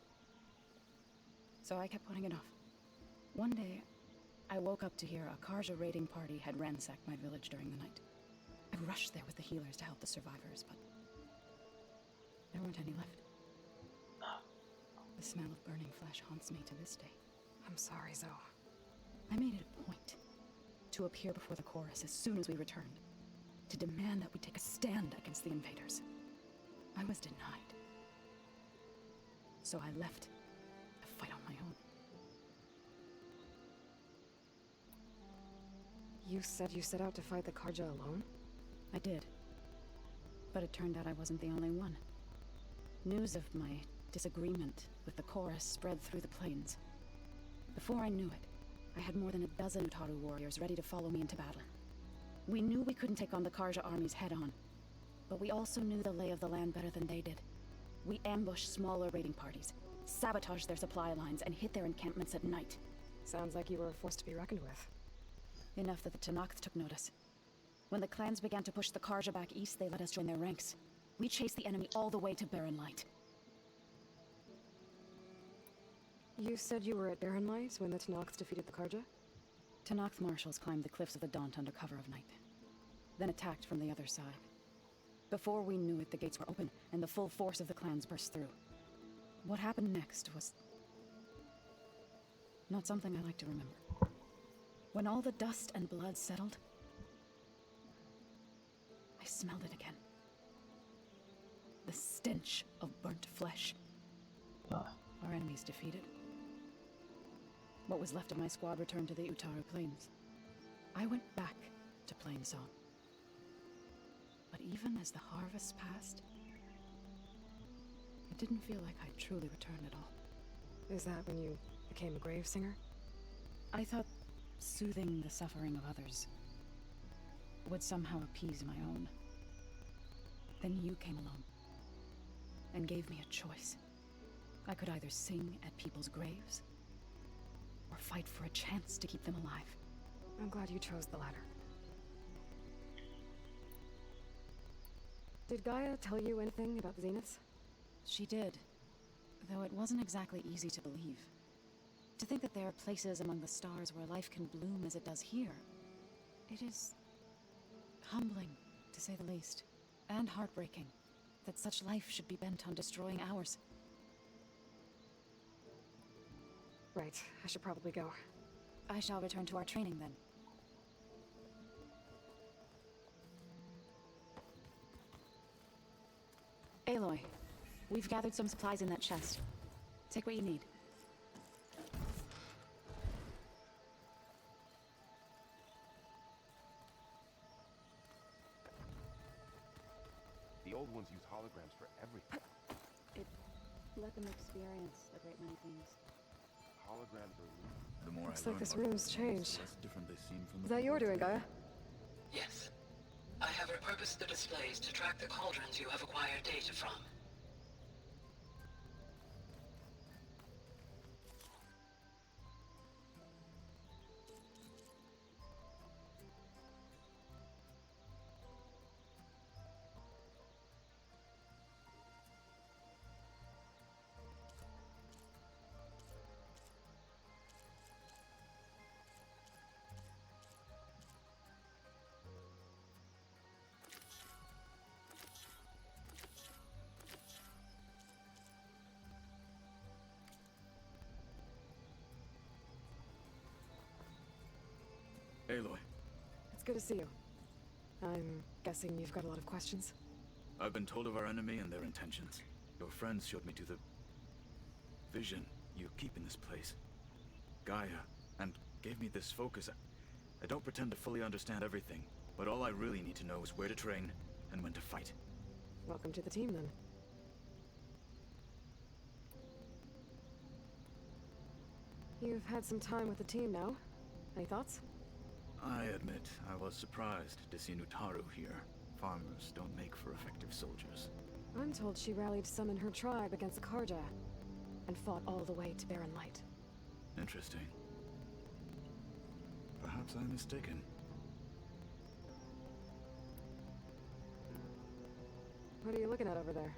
So I kept putting it off. One day, I woke up to hear a Karja raiding party had ransacked my village during the night. I rushed there with the healers to help the survivors, but there weren't any left. The smell of burning flesh haunts me to this day. I'm sorry, Zoe. I made it a point to appear before the chorus as soon as we returned, to demand that we take a stand against the invaders. I was denied. So I left to fight on my own. You said you set out to fight the Karja alone? I did. But it turned out I wasn't the only one. News of my disagreement with the chorus spread through the plains. Before I knew it, I had more than a dozen Utaru warriors ready to follow me into battle. We knew we couldn't take on the Karja armies head-on, but we also knew the lay of the land better than they did. We ambushed smaller raiding parties, sabotaged their supply lines, and hit their encampments at night. Sounds like you were a force to be reckoned with. Enough that the Tenakth took notice. When the clans began to push the Karja back east, they let us join their ranks. We chased the enemy all the way to Barren Light. You said you were at Barren Light when the Tenakth defeated the Karja? Tenakth marshals climbed the cliffs of the Daunt under cover of night, then attacked from the other side. Before we knew it, the gates were open, and the full force of the clans burst through. What happened next was not something I like to remember. When all the dust and blood settled, I smelled it again. The stench of burnt flesh. Our enemies defeated. What was left of my squad returned to the Utaru Plains. I went back to Plainsong. But even as the harvest passed, it didn't feel like I'd truly returned at all. Is that when you became a grave singer? I thought soothing the suffering of others would somehow appease my own. Then you came along and gave me a choice. I could either sing at people's graves or fight for a chance to keep them alive. I'm glad you chose the latter. Did Gaia tell you anything about the Zeniths? She did, though it wasn't exactly easy to believe. To think that there are places among the stars where life can bloom as it does here. It is humbling, to say the least, and heartbreaking that such life should be bent on destroying ours. Right, I should probably go. I shall return to our training then. Aloy, we've gathered some supplies in that chest. Take what you need. The old ones used holograms for everything. It let them experience a great many things. Holograms are... The more Looks I like learn this about room's them, changed. the less different they seem from the Is that your doing, Gaia? Yes. I have repurposed the displays to track the cauldrons you have acquired data from. Aloy, It's good to see you. I'm guessing you've got a lot of questions? I've been told of our enemy and their intentions. Your friends showed me to the vision you keep in this place. Gaia, and gave me this focus. I don't pretend to fully understand everything, but all I really need to know is where to train and when to fight. Welcome to the team, then. You've had some time with the team now. Any thoughts? I admit, I was surprised to see Nutaru here. Farmers don't make for effective soldiers. I'm told she rallied some in her tribe against the Karja, and fought all the way to Barren Light. Interesting. Perhaps I'm mistaken. What are you looking at over there?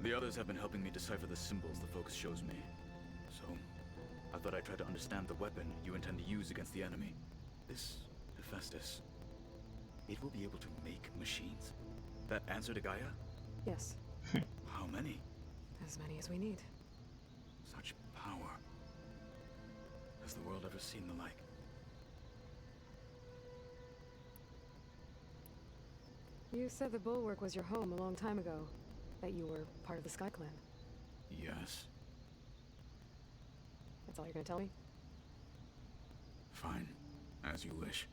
The others have been helping me decipher the symbols the focus shows me. So, I thought I'd try to understand the weapon you intend to use against the enemy. This Hephaestus, it will be able to make machines. That answer to Gaia? Yes. How many? As many as we need. Such power. Has the world ever seen the like? You said the Bulwark was your home a long time ago. That you were part of the Sky Clan. Yes. That's all you're gonna tell me? Fine. As you wish.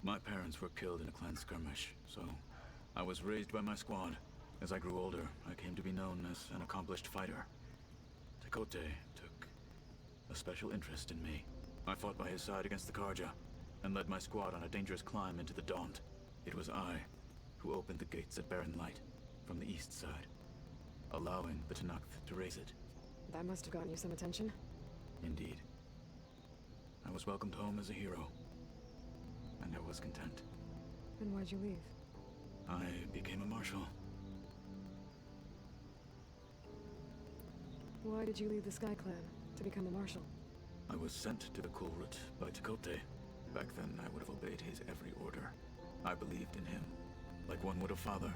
My parents were killed in a clan skirmish, so I was raised by my squad. As I grew older, I came to be known as an accomplished fighter. Tekote took a special interest in me. I fought by his side against the Karja, and led my squad on a dangerous climb into the Daunt. It was I who opened the gates at Barren Light, from the east side, allowing the Tenakth to raise it. That must have gotten you some attention. Indeed. I was welcomed home as a hero, and I was content. Then why'd you leave? I became a marshal. Why did you leave the Sky Clan to become a marshal? I was sent to the Kulrut by Tekote. Back then, I would have obeyed his every order. I believed in him, like one would a father.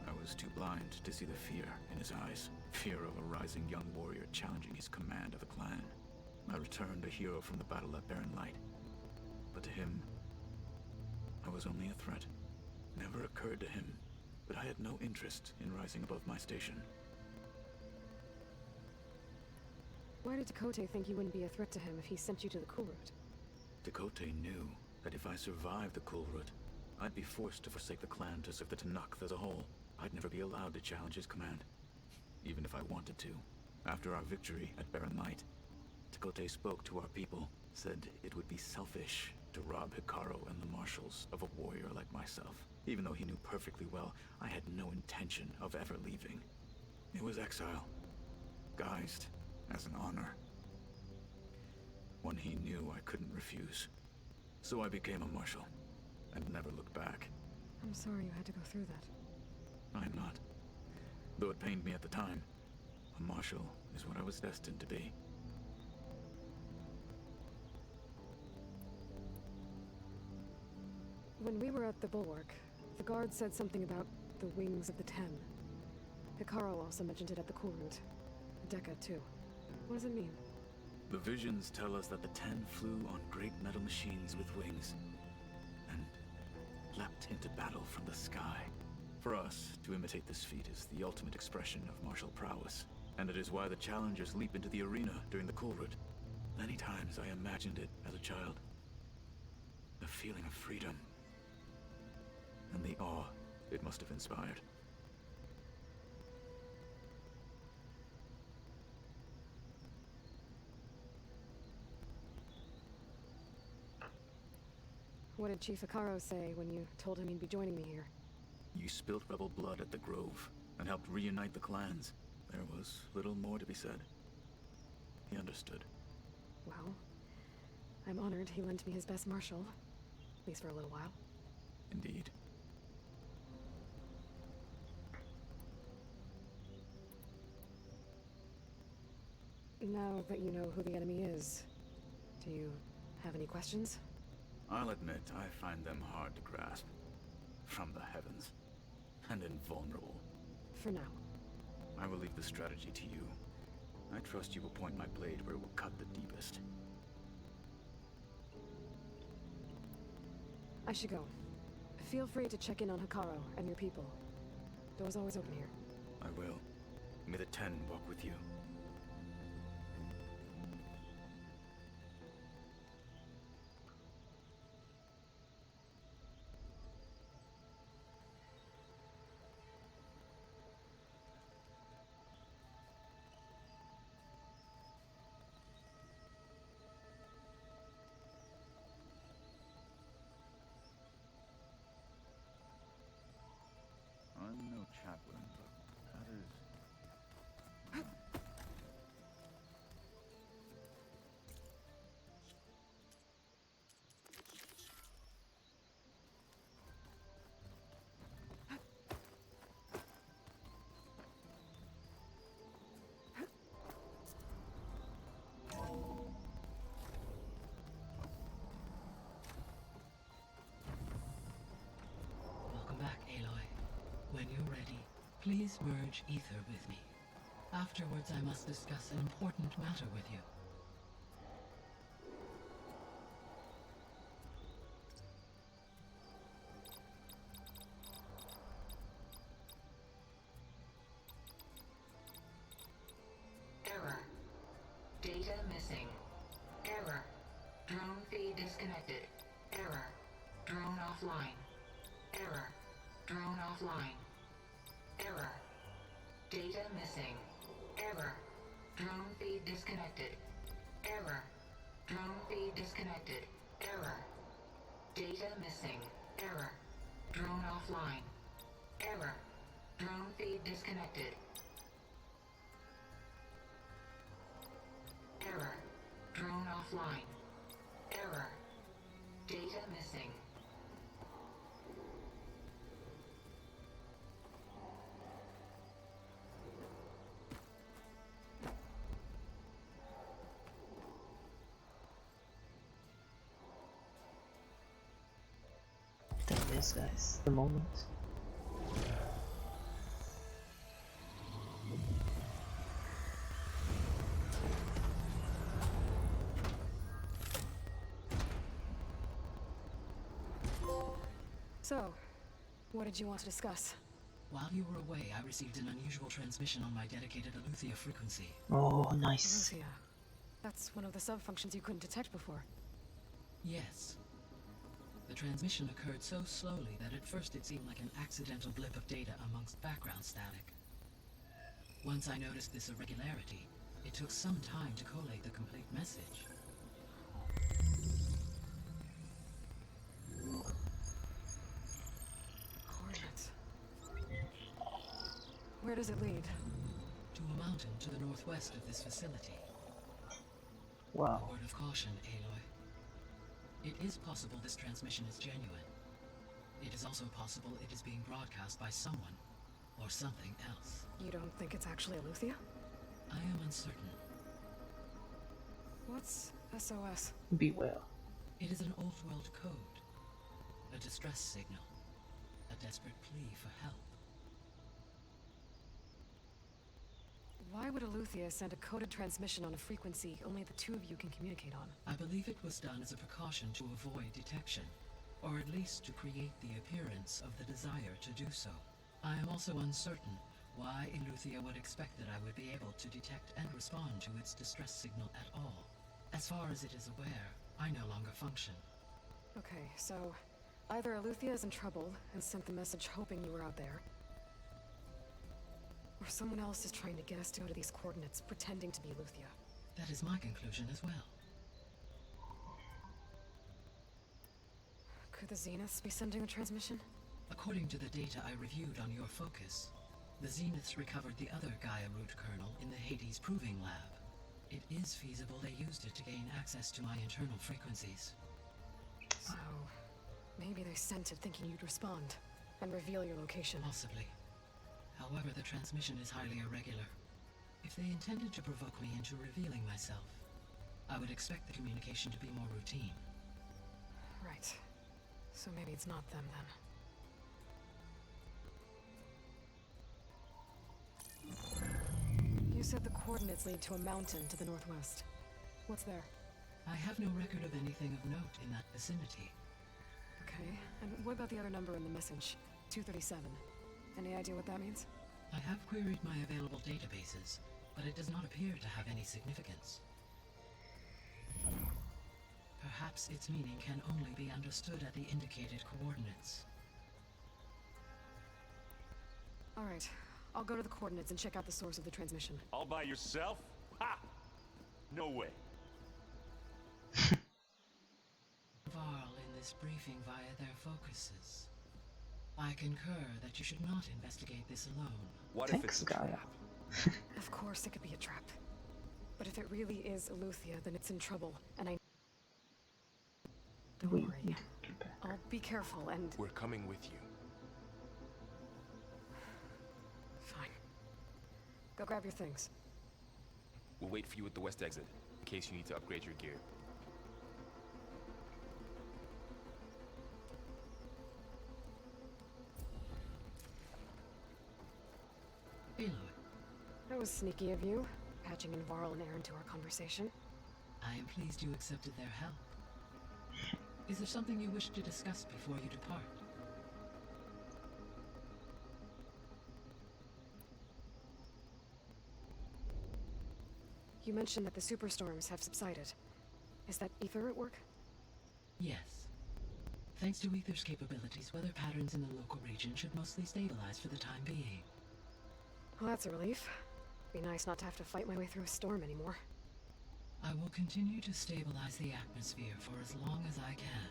I was too blind to see the fear in his eyes. Fear of a rising young warrior challenging his command of a clan. I returned a hero from the battle at Barren Light. But to him, I was only a threat. Never occurred to him that I had no interest in rising above my station. Why did Tekote think you wouldn't be a threat to him if he sent you to the Kulrut? Tekote knew that if I survived the Kulrut, I'd be forced to forsake the clan to serve the Tenakth as a whole. I'd never be allowed to challenge his command, even if I wanted to. After our victory at Barren Light, Tekote spoke to our people, said it would be selfish to rob Hikaru and the marshals of a warrior like myself. Even though he knew perfectly well I had no intention of ever leaving. It was exile, guised as an honor. One he knew I couldn't refuse. So I became a marshal, and never looked back. I'm sorry you had to go through that. I'm not. Though it pained me at the time, a marshal is what I was destined to be. When we were at the Bulwark, the guard said something about the wings of the Ten. Hikaru also mentioned it at the Cool Route. Dekka, too. What does it mean? The visions tell us that the Ten flew on great metal machines with wings, and leapt into battle from the sky. For us, to imitate this feat is the ultimate expression of martial prowess, and it is why the challengers leap into the arena during the Cool Route. Many times I imagined it as a child. The feeling of freedom, and the awe it must have inspired. What did Chief Hikaru say when you told him he'd be joining me here? You spilt rebel blood at the Grove, and helped reunite the clans. There was little more to be said. He understood. Well, I'm honored he lent me his best martial. At least for a little while. Indeed. Now that you know who the enemy is, do you have any questions? I'll admit, I find them hard to grasp. From the heavens. And invulnerable. For now. I will leave the strategy to you. I trust you will point my blade where it will cut the deepest. I should go. Feel free to check in on Hikaru and your people. Door's always open here. I will. May the Ten walk with you. I'm no chaplain, but that is... Welcome back, Aloy. When you're ready, please merge ether with me. Afterwards, I must discuss an important matter with you. Error. Data missing. Error. Drone feed disconnected. Error. Drone offline. Error. Drone offline. Error. Data missing. Error. Drone feed disconnected. Error. Drone feed disconnected. Error. Data missing. Error. Drone offline. Error. Drone feed disconnected. Error. Drone offline. Error. Data missing. There it is, guys. The moment. So, what did you want to discuss? While you were away, I received an unusual transmission on my dedicated Aletheia frequency. Oh, nice. Aletheia. That's one of the sub-functions you couldn't detect before. Yes. The transmission occurred so slowly that at first it seemed like an accidental blip of data amongst background static. Once I noticed this irregularity, it took some time to collate the complete message. Coordinates. Where does it lead? To a mountain to the northwest of this facility. Wow. A word of caution, Aloy. It is possible this transmission is genuine. It is also possible it is being broadcast by someone or something else. You don't think it's actually Eleuthia? I am uncertain. What's SOS? Be well. It is an old world code. A distress signal. A desperate plea for help. Why would Eleuthia send a coded transmission on a frequency only the two of you can communicate on? I believe it was done as a precaution to avoid detection, or at least to create the appearance of the desire to do so. I am also uncertain why Eleuthia would expect that I would be able to detect and respond to its distress signal at all. As far as it is aware, I no longer function. Okay, so either Eleuthia is in trouble and sent the message hoping you were out there, or someone else is trying to get us to go to these coordinates, pretending to be Eleuthia. That is my conclusion as well. Could the Zeniths be sending the transmission? According to the data I reviewed on your focus, the Zeniths recovered the other Gaia root kernel in the Hades Proving Lab. It is feasible they used it to gain access to my internal frequencies. So, maybe they sent it thinking you'd respond and reveal your location. Possibly. However, the transmission is highly irregular. If they intended to provoke me into revealing myself, I would expect the communication to be more routine. Right. So maybe it's not them then. You said the coordinates lead to a mountain to the northwest. What's there? I have no record of anything of note in that vicinity. Okay, and what about the other number in the message? 237. Any idea what that means? I have queried my available databases, but it does not appear to have any significance. Perhaps its meaning can only be understood at the indicated coordinates. All right, I'll go to the coordinates and check out the source of the transmission. All by yourself? Ha! No way. Varl in this briefing via their focuses. I concur that you should not investigate this alone. What Thanks, if it's a Gaia. trap? Of course it could be a trap. But if it really is Eleuthia, then it's in trouble, and I... Don't We worry. need to get back. I'll be careful and... We're coming with you. Fine. Go grab your things. We'll wait for you at the west exit, in case you need to upgrade your gear. Aloy, That was sneaky of you, patching in Varl and Aaron to our conversation. I am pleased you accepted their help. Is there something you wish to discuss before you depart? You mentioned that the superstorms have subsided. Is that Ether at work? Yes. Thanks to Ether's capabilities, weather patterns in the local region should mostly stabilize for the time being. Well, that's a relief. Be nice not to have to fight my way through a storm anymore. I will continue to stabilize the atmosphere for as long as I can.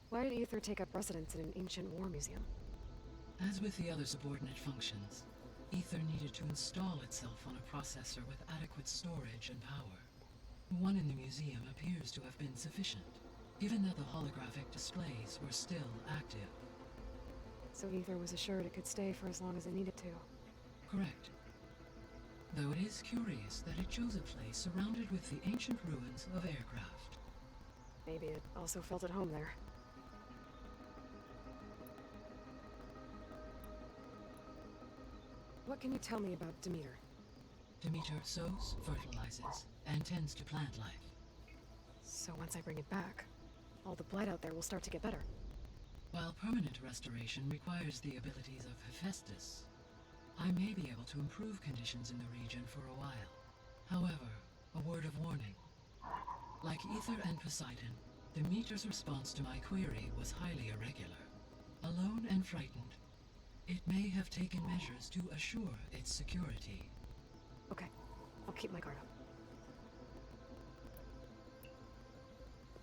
Why did Ether take up residence in an ancient war museum? As with the other subordinate functions, Ether needed to install itself on a processor with adequate storage and power. One in the museum appears to have been sufficient, given that the holographic displays were still active. So Ether was assured it could stay for as long as it needed to. Correct. Though it is curious that it chose a place surrounded with the ancient ruins of aircraft. Maybe it also felt at home there. What can you tell me about Demeter? Demeter sows, fertilizes, and tends to plant life. So once I bring it back, all the blight out there will start to get better. While permanent restoration requires the abilities of Hephaestus, I may be able to improve conditions in the region for a while. However, a word of warning. Like Ether and Poseidon, Demeter's response to my query was highly irregular. Alone and frightened, it may have taken measures to assure its security. Okay, I'll keep my guard up.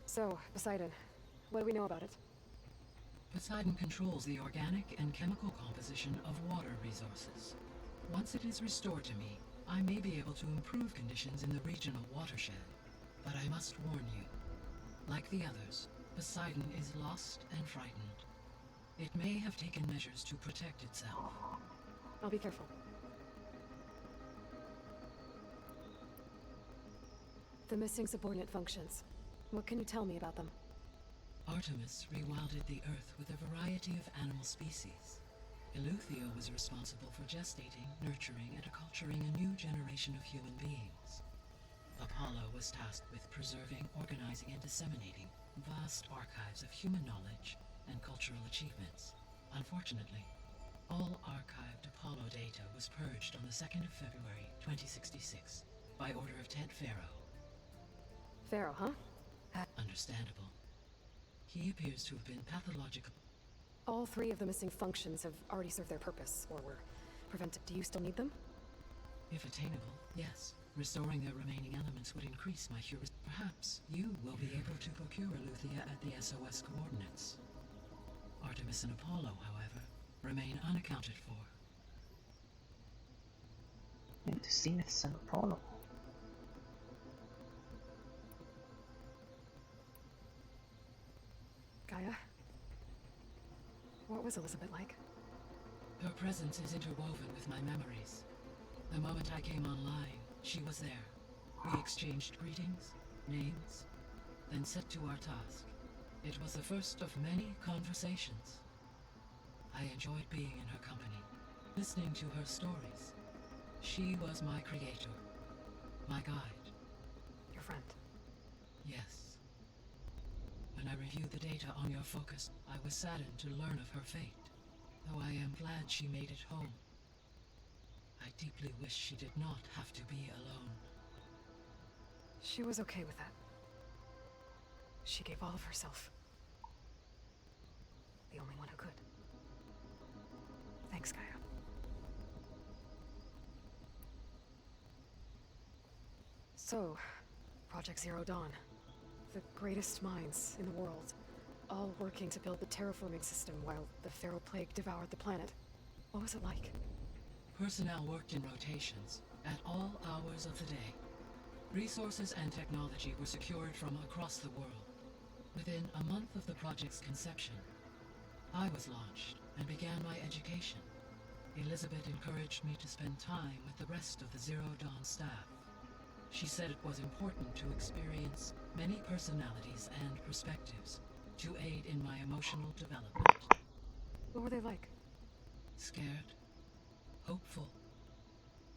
So, Poseidon, what do we know about it? Poseidon controls the organic and chemical composition of water resources. Once it is restored to me, I may be able to improve conditions in the regional watershed, but I must warn you. Like the others, Poseidon is lost and frightened. It may have taken measures to protect itself. I'll be careful. The missing subordinate functions. What can you tell me about them? Artemis rewilded the Earth with a variety of animal species. Eleuthia was responsible for gestating, nurturing, and acculturating a new generation of human beings. Apollo was tasked with preserving, organizing, and disseminating vast archives of human knowledge and cultural achievements. Unfortunately, all archived Apollo data was purged on the 2nd of February, 2066, by order of Ted Faro. Faro, huh? Understandable. He appears to have been pathological. All 3 of the missing functions have already served their purpose, or were prevented. Do you still need them? If attainable, yes. Restoring their remaining elements would increase my heuristic. Perhaps you will be able to procure Eleuthia at the SOS coordinates. Artemis and Apollo, however, remain unaccounted for. Need to see Zeniths and Apollo. Gaia? What was Elizabeth like? Her presence is interwoven with my memories. The moment I came online, she was there. We exchanged greetings, names, then set to our task. It was the first of many conversations. I enjoyed being in her company, listening to her stories. She was my creator, my guide. Your friend? Yes. When I reviewed the data on your focus, I was saddened to learn of her fate, though I am glad she made it home. I deeply wish she did not have to be alone. She was okay with that. She gave all of herself. The only one who could. Thanks, Gaia. So, Project Zero Dawn. The greatest minds in the world, all working to build the terraforming system while the Pharaoh Plague devoured the planet. What was it like? Personnel worked in rotations, at all hours of the day. Resources and technology were secured from across the world. Within a month of the project's conception, I was launched and began my education. Elizabeth encouraged me to spend time with the rest of the Zero Dawn staff. She said it was important to experience many personalities and perspectives to aid in my emotional development. What were they like? Scared, hopeful,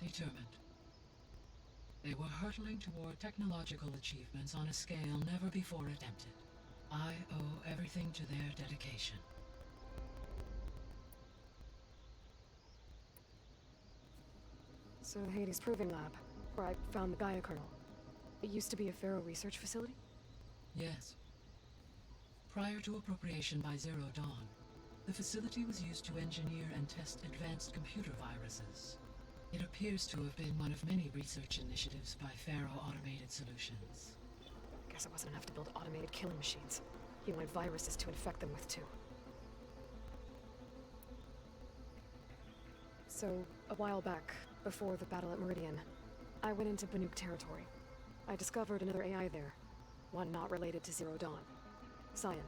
determined. They were hurtling toward technological achievements on a scale never before attempted. I owe everything to their dedication. So the Hades Proving Lab, where I found the Gaia kernel. It used to be a Pharaoh research facility? Yes. Prior to appropriation by Zero Dawn, the facility was used to engineer and test advanced computer viruses. It appears to have been one of many research initiatives by Pharaoh Automated Solutions. Guess it wasn't enough to build automated killing machines. He wanted viruses to infect them with too. So, a while back, before the battle at Meridian, I went into Banuk territory. I discovered another AI there, one not related to Zero Dawn. Cyan.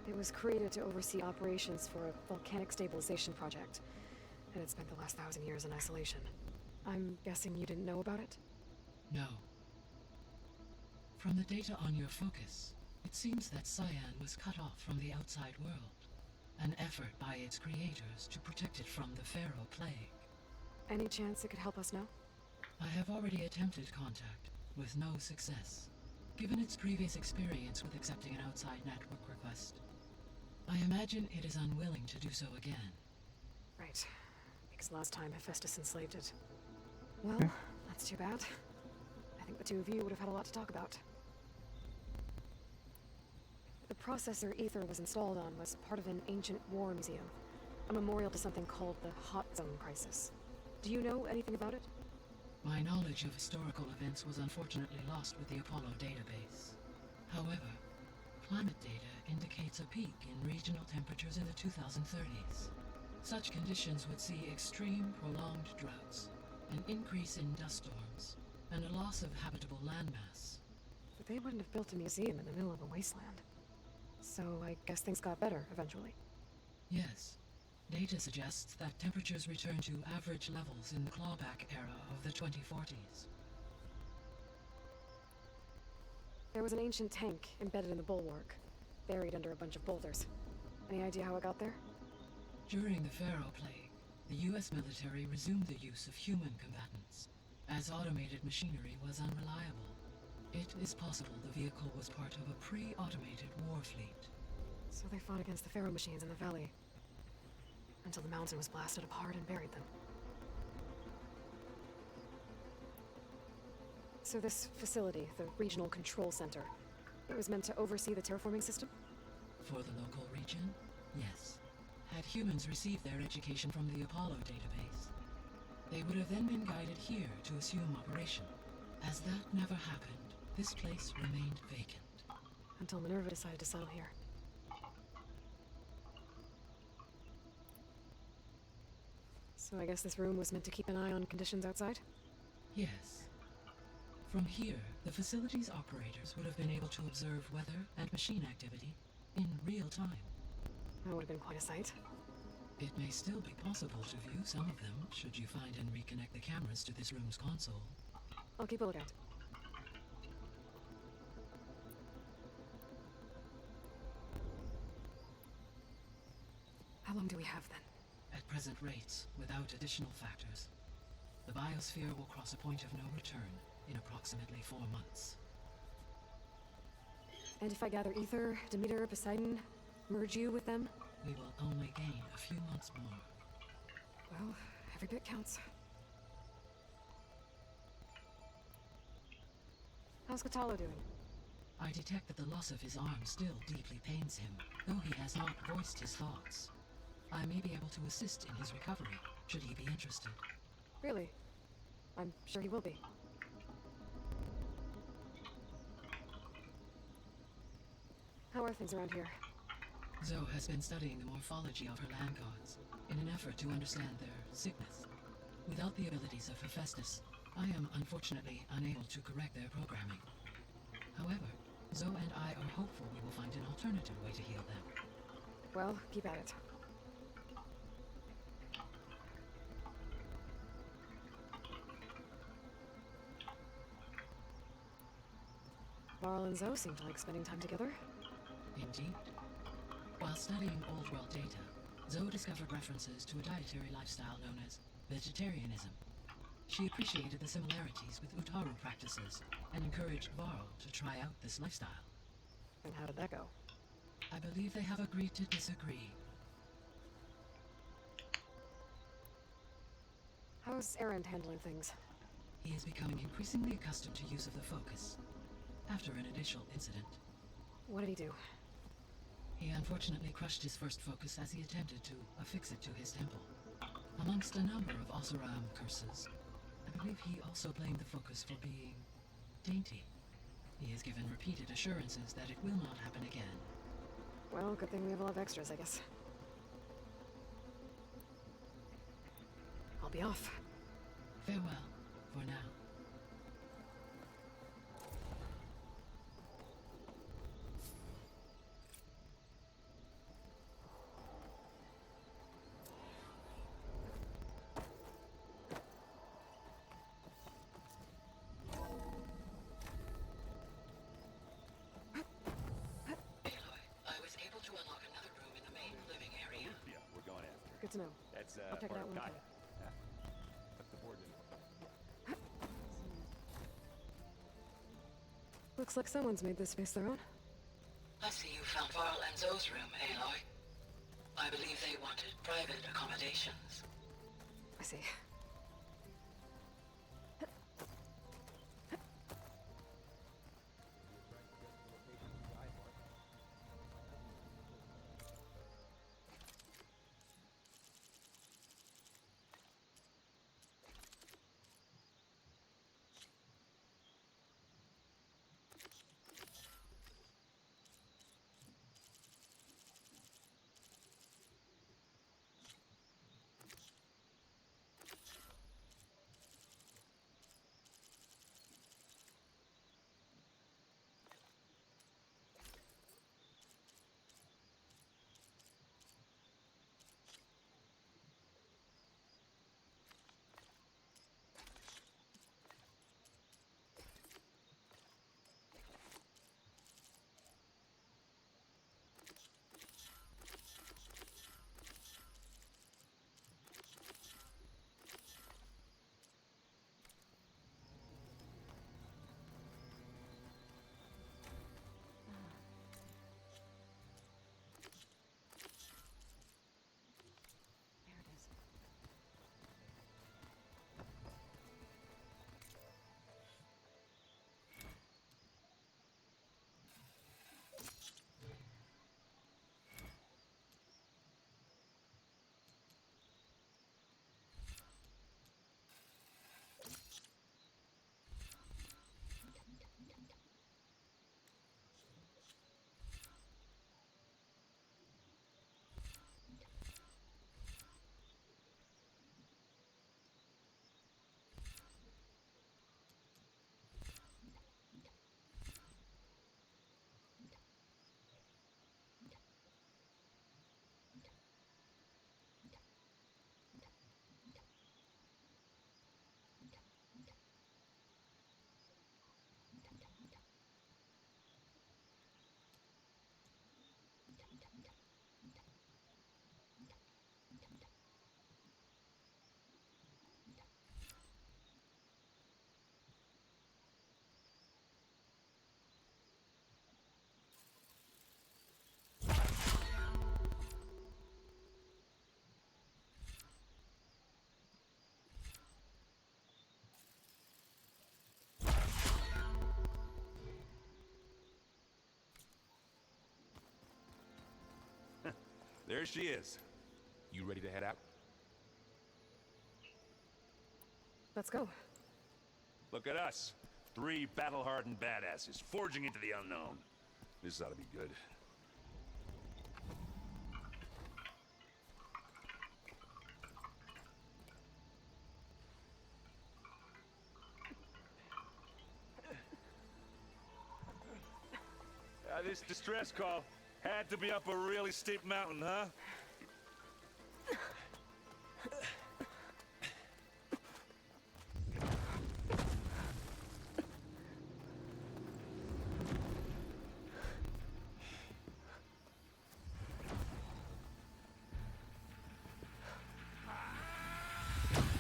It was created to oversee operations for a volcanic stabilization project, and it spent the last 1,000 years in isolation. I'm guessing you didn't know about it? No. From the data on your focus, it seems that Cyan was cut off from the outside world, an effort by its creators to protect it from the Pharaoh Plague. Any chance it could help us now? I have already attempted contact, with no success, given its previous experience with accepting an outside network request. I imagine it is unwilling to do so again. Right. Because last time Hephaestus enslaved it. Well, that's too bad. I think the two of you would have had a lot to talk about. The processor Ether was installed on was part of an ancient war museum, a memorial to something called the Hot Zone Crisis. Do you know anything about it? My knowledge of historical events was unfortunately lost with the Apollo database. However, climate data indicates a peak in regional temperatures in the 2030s. Such conditions would see extreme, prolonged droughts, an increase in dust storms, and a loss of habitable landmass. But they wouldn't have built a museum in the middle of a wasteland. So I guess things got better eventually. Yes. Data suggests that temperatures returned to average levels in the clawback era of the 2040s. There was an ancient tank embedded in the bulwark, buried under a bunch of boulders. Any idea how it got there? During the Pharaoh Plague, the US military resumed the use of human combatants, as automated machinery was unreliable. It is possible the vehicle was part of a pre-automated war fleet. So they fought against the Pharaoh machines in the valley, until the mountain was blasted apart and buried them. So this facility, the Regional Control Center, it was meant to oversee the terraforming system? For the local region, yes. Had humans received their education from the Apollo database, they would have then been guided here to assume operation. As that never happened, this place remained vacant. Until Minerva decided to settle here. So I guess this room was meant to keep an eye on conditions outside? Yes. From here, the facility's operators would have been able to observe weather and machine activity in real time. That would have been quite a sight. It may still be possible to view some of them, should you find and reconnect the cameras to this room's console. I'll keep a lookout. How long do we have then? At present rates, without additional factors, the biosphere will cross a point of no return in approximately 4 months. And if I gather Ether, Demeter, Poseidon, merge you with them? We will only gain a few months more. Well, every bit counts. How's Katalo doing? I detect that the loss of his arm still deeply pains him, though he has not voiced his thoughts. I may be able to assist in his recovery, should he be interested. Really? I'm sure he will be. How are things around here? Zoe has been studying the morphology of her land gods in an effort to understand their sickness. Without the abilities of Hephaestus, I am unfortunately unable to correct their programming. However, Zoe and I are hopeful we will find an alternative way to heal them. Well, keep at it. Varl and Zoe seem to like spending time together. Indeed. While studying Old World data, Zoe discovered references to a dietary lifestyle known as vegetarianism. She appreciated the similarities with Utaru practices and encouraged Varl to try out this lifestyle. And how did that go? I believe they have agreed to disagree. How's Erend handling things? He is becoming increasingly accustomed to use of the focus, after an initial incident. What did he do? He unfortunately crushed his first focus as he attempted to affix it to his temple. Amongst a number of Oseram curses, I believe he also blamed the focus for being dainty. He has given repeated assurances that it will not happen again. Well, good thing we have a lot of extras, I guess. I'll be off. Farewell, for now. Good to know. That's I'll check it out when I Kai. can. Tuck the board in. Looks like someone's made this space their own. I see you found Varl and Zoe's room, Aloy. I believe they wanted private accommodations. I see. There she is. You ready to head out? Let's go. Look at us. 3 battle-hardened badasses forging into the unknown. This ought to be good. This distress call had to be up a really steep mountain, huh?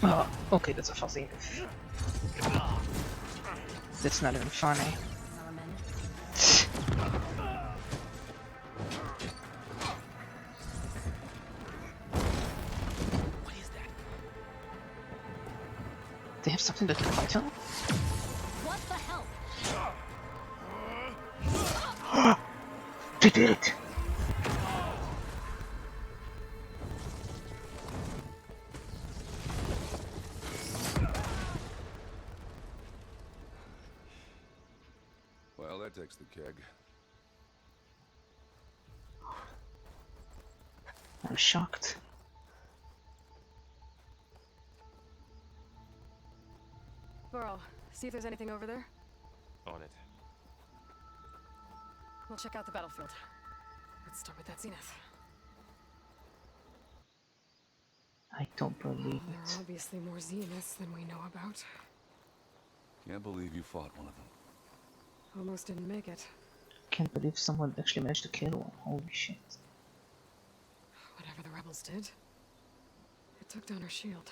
Oh, okay, that's a fuzzy. That's not even funny. What is that? They have something that can fight on? What the hell? They did it! Well, that takes the keg. I'm shocked. Burl, see if there's anything over there. On it. We'll check out the battlefield. Let's start with that zenith. I don't believe There it. are obviously more zeniths than we know about. Can't believe you fought one of them. Almost didn't make it. Can't believe someone actually managed to kill one. Holy shit. Whatever the rebels did, it took down her shield.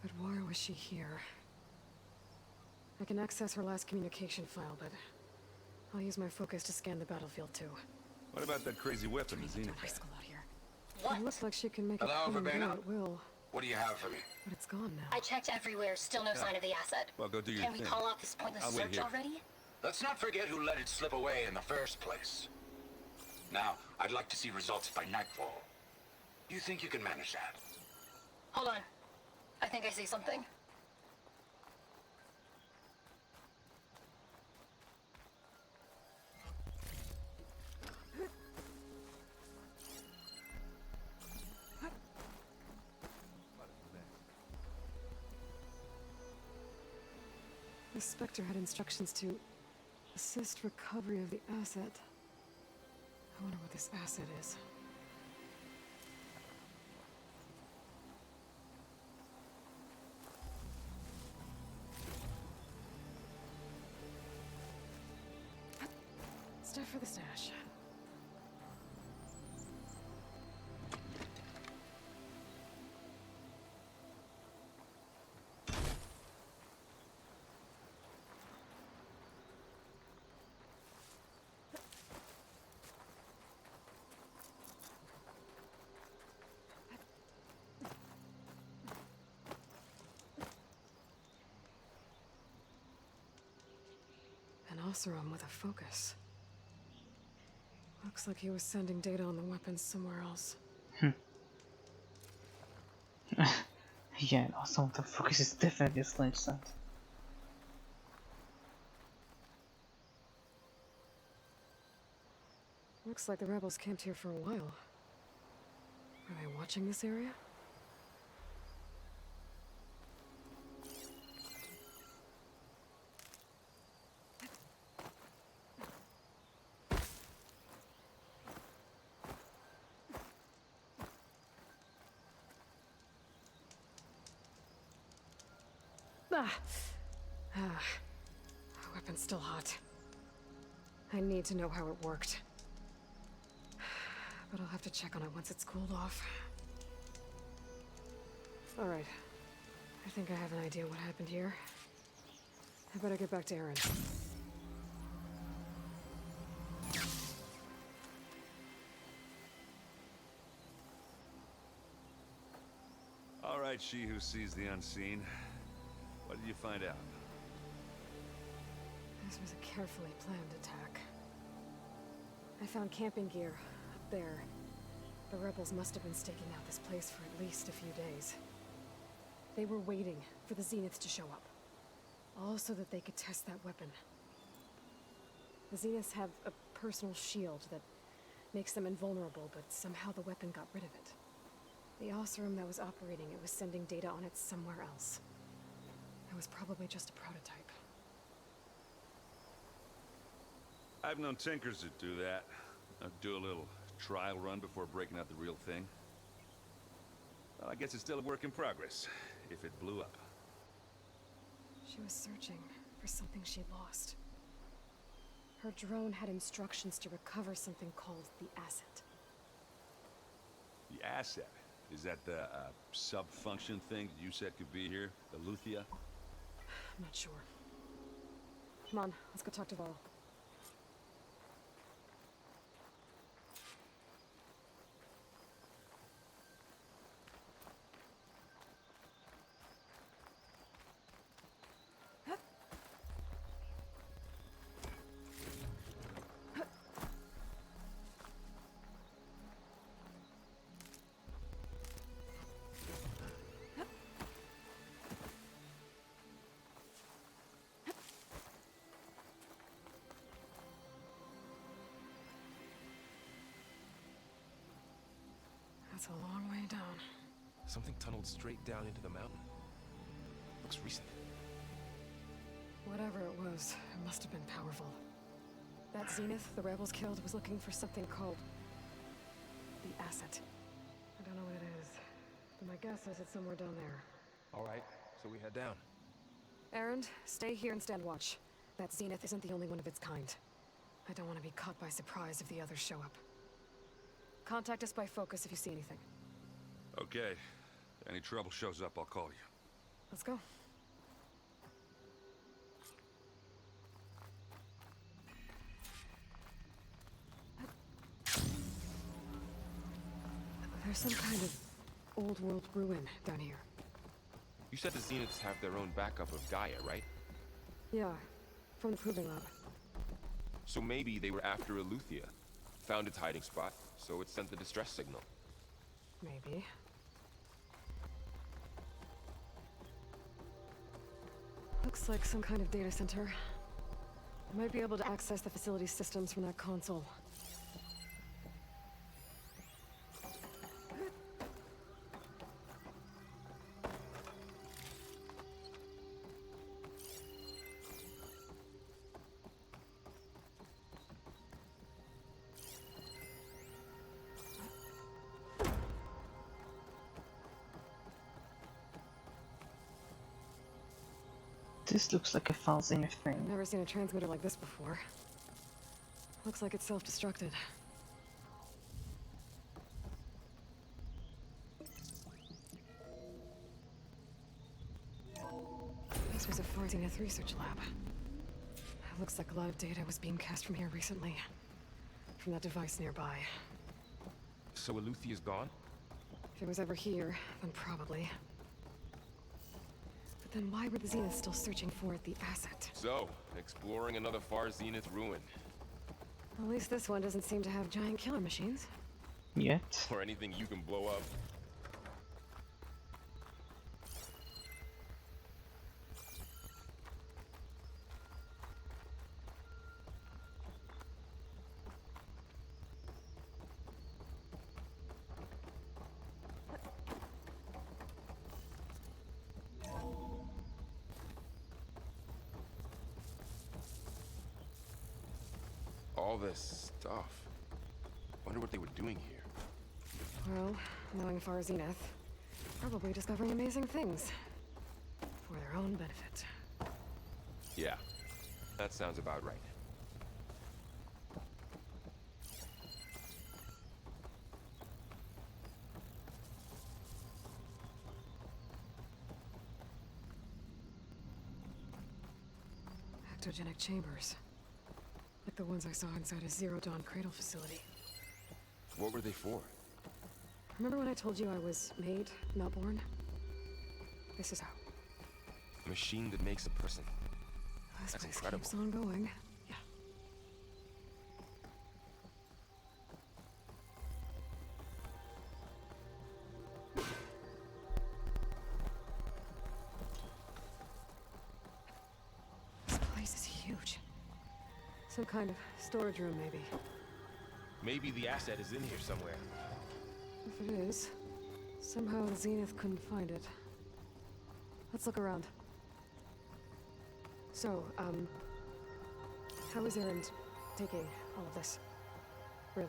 But why was she here? I can access her last communication file, but I'll use my focus to scan the battlefield too. What about that crazy weapon the Zenith High had? school out here. It looks like she can make it Hello, come and go Verbena? at will, What do you have for me? but it's gone now. I checked everywhere, still no sign of the asset. Well, go do your Can we thing. call off this pointless I'll wait search here. already? Let's not forget who let it slip away in the first place. Now, I'd like to see results by nightfall. Do you think you can manage that? Hold on. I think I see something. The Spectre had instructions to assist recovery of the asset. I wonder what this asset is. Stuff for the stash. An Oseram with a focus. Looks like he was sending data on the weapons somewhere else. Yeah, and also the focus is definitely a sledge set. Looks like the rebels camped here for a while. Are they watching this area? Weapon's still hot. I need to know how it worked. But I'll have to check on it once it's cooled off. Alright. I think I have an idea what happened here. I better get back to Aaron. All right, she who sees the unseen. What did you find out? This was a carefully planned attack. I found camping gear up there. The rebels must have been staking out this place for at least a few days. They were waiting for the Zeniths to show up. All so that they could test that weapon. The Zeniths have a personal shield that makes them invulnerable, but somehow the weapon got rid of it. The Oseram that was operating it was sending data on it somewhere else. It was probably just a prototype. I've known tinkers that do that. Do a little trial run before breaking out the real thing. Well, I guess it's still a work in progress, if it blew up. She was searching for something she lost. Her drone had instructions to recover something called the asset. The asset? Is that the sub-function thing that you said could be here? The Luthia? I'm not sure. Come on, let's go talk to Varl. That's a long way down. Something tunneled straight down into the mountain. Looks recent. Whatever it was, it must have been powerful. That Zenith the rebels killed was looking for something called the asset. I don't know what it is, but my guess is it's somewhere down there. All right, so we head down. Erend, stay here and stand watch. That Zenith isn't the only one of its kind. I don't want to be caught by surprise if the others show up. Contact us by focus if you see anything. Okay. Any trouble shows up, I'll call you. Let's go. There's some kind of old world ruin down here. You said the Zeniths have their own backup of Gaia, right? Yeah, from the proving lab. So maybe they were after Eleuthia. Found its hiding spot, so it sent the distress signal. Maybe. Looks like some kind of data center. I might be able to access the facility systems from that console. This looks like a file Zenith thing. Never seen a transmitter like this before. Looks like it's self-destructed. This was a Far Zenith research lab. Looks like a lot of data was beamcast from here recently. From that device nearby. So Eleuthia's gone? If it was ever here, then probably. But then why were the Zeniths still searching for the asset? So, exploring another Far Zenith ruin. At least this one doesn't seem to have giant killer machines. Yet. Or anything you can blow up. All this stuff. Wonder what they were doing here. Well, knowing Far Zenith, probably discovering amazing things. For their own benefit. Yeah, that sounds about right. Ectogenic chambers. Like the ones I saw inside a Zero Dawn cradle facility. What were they for? Remember when I told you I was made, not born? This is how. A machine that makes a person. This That's place incredible. keeps on going. Yeah. Some kind of storage room, maybe. Maybe the asset is in here somewhere. If it is, somehow Zenith couldn't find it. Let's look around. So, how is Erend taking all of this? Really?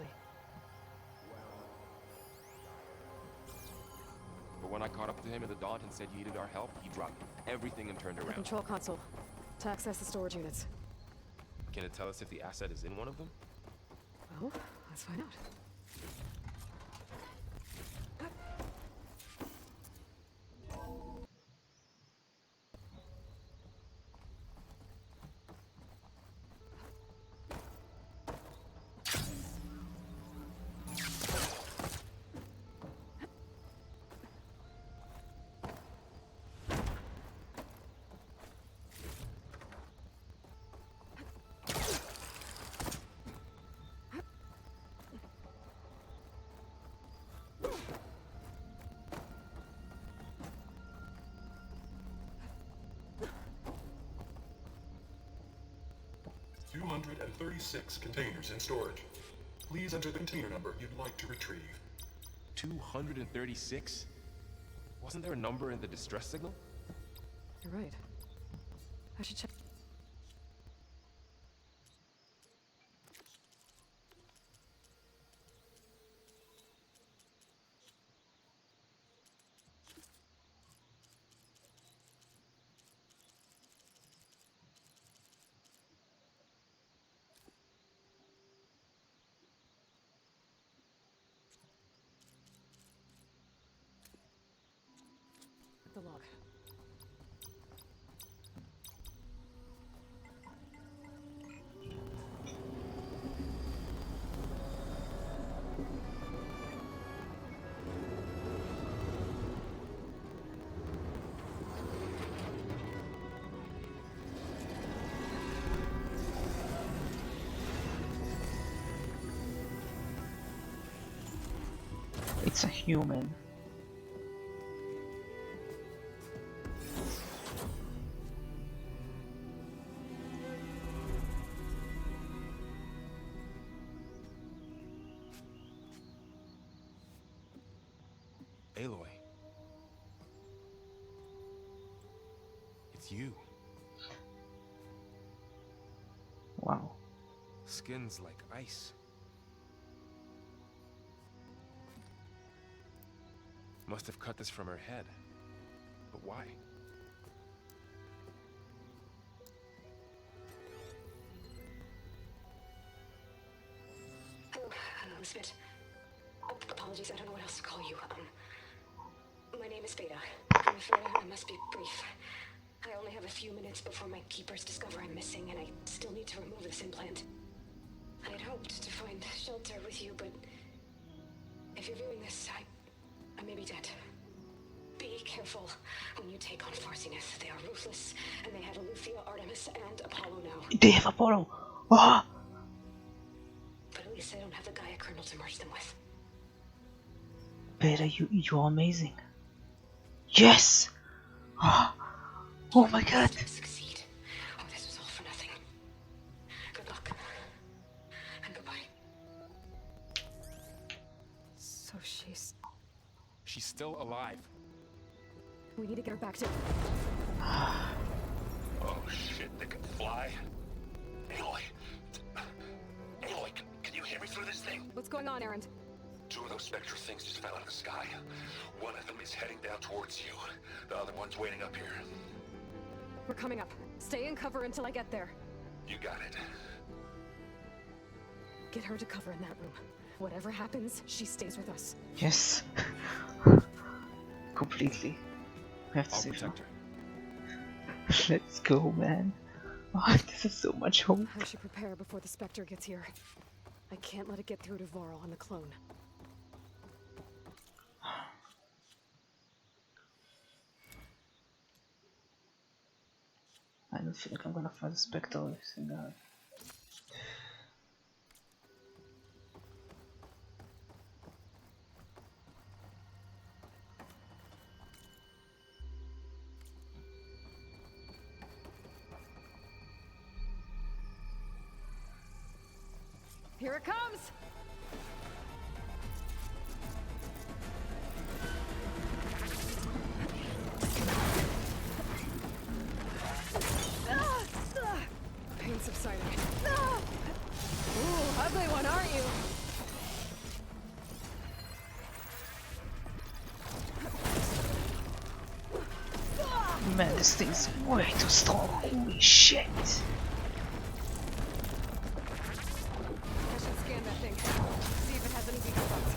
But when I caught up to him in the Daunt and said he needed our help, he dropped everything and turned The around. control console. To access the storage units. Can it tell us if the asset is in one of them? Well, let's find out. 236 containers in storage. Please enter the container number you'd like to retrieve. 236? Wasn't there a number in the distress signal? You're right. I should check. The log. It's a human. Aloy. It's you. Wow. Skin's like ice. Must have cut this from her head. But why? Hello, Elizabeth. Apologies, I don't know what else to call you. My name is Beta. I'm afraid I must be brief. I only have a few minutes before my keepers discover I'm missing, and I still need to remove this implant. I had hoped to find shelter with you, but if you're viewing this, I may be dead. Be careful when you take on Farsineth. They are ruthless, and they have Eleuthia, Artemis, and Apollo now. They have Apollo! Ah! But at least I don't have the Gaia kernel to merge them with. Beta, you're amazing. Yes! Oh my god! Succeed. Oh, this was all for nothing. Good luck. And goodbye. So she's still alive. We need to get her back to... Oh shit, they can fly? Aloy! Aloy, can you hear me through this thing? What's going on, Erend? Two of those Spectre things just fell out of the sky. One of them is heading down towards you. The other one's waiting up here. We're coming up. Stay in cover until I get there. You got it. Get her to cover in that room. Whatever happens, she stays with us. Yes. Completely. We have to save her. Let's go, man. Oh, this is so much hope. I should prepare before the Spectre gets here. I can't let it get through to Varl on the clone. I don't feel like I'm gonna fight the Spectre or anything. Here it comes! Pain subsiding. Ooh, ugly one, aren't you? Man, this thing's way too strong. Holy shit. I should scan that thing. See if it has any weak spots.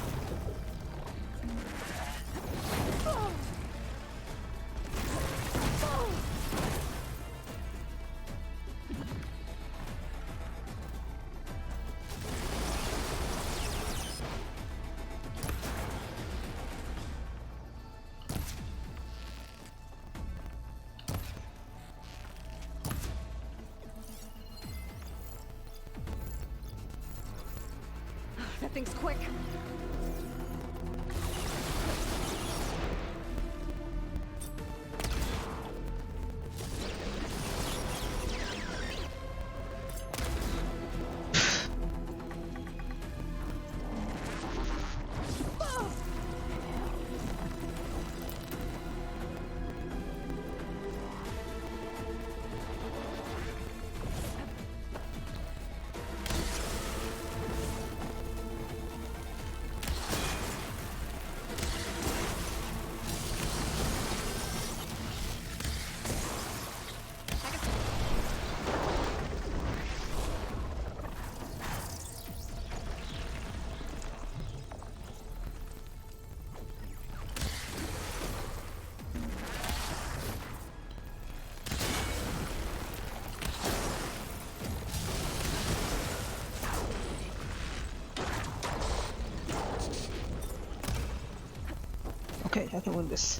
That thing's quick. Okay, I can win this.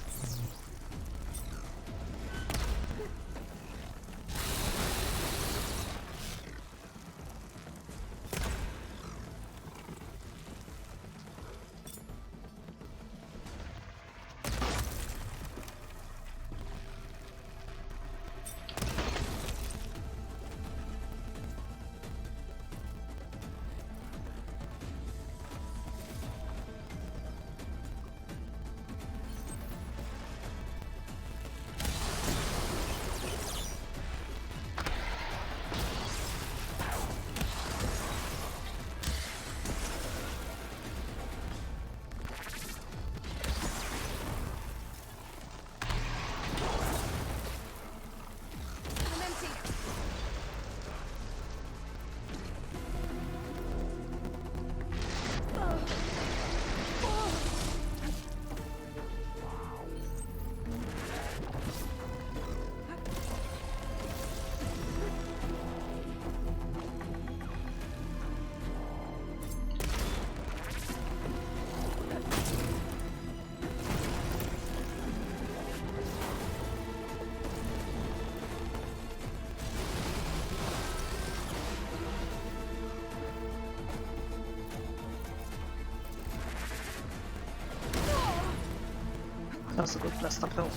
That was a good blast up though.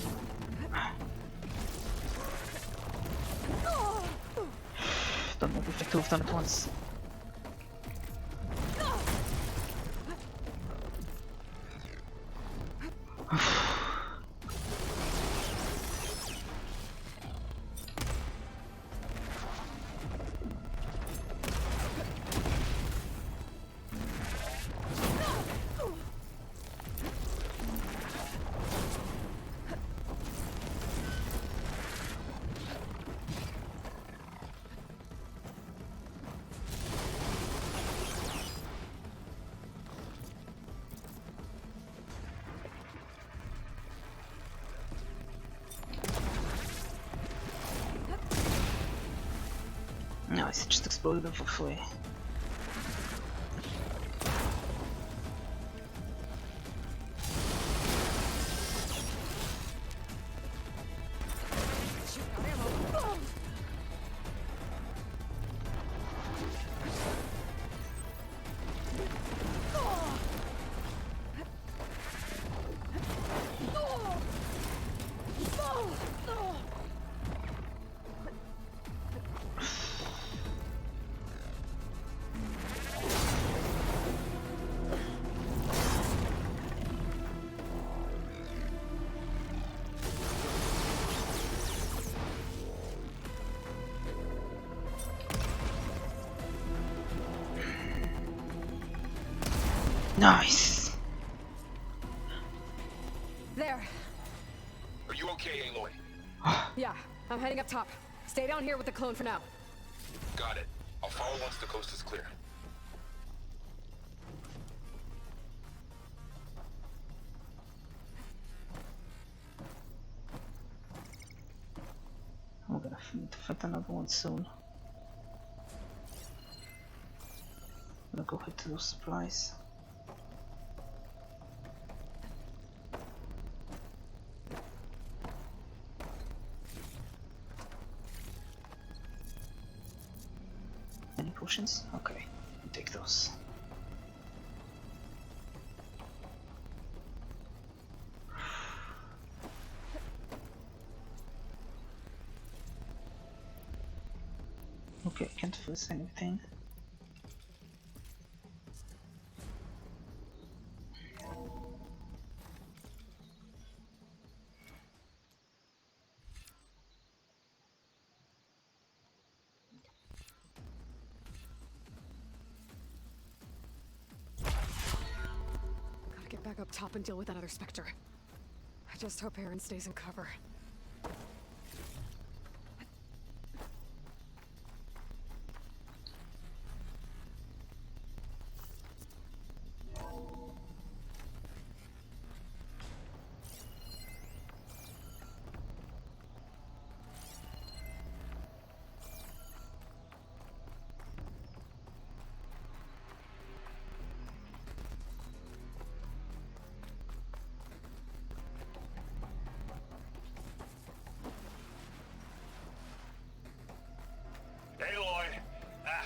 Don't know if I two of them at once. Nice, it just exploded them for free. Nice. There. Are you okay, Aloy? Yeah, I'm heading up top. Stay down here with the clone for now. Got it. I'll follow once the coast is clear. I'm gonna need to find another one soon. I'm gonna go head to those supplies. Any potions? Okay, I'll take those. Okay, I can't fix anything. Gotta get back up top and deal with another Spectre. I just hope Aaron stays in cover. Aloy! Ah,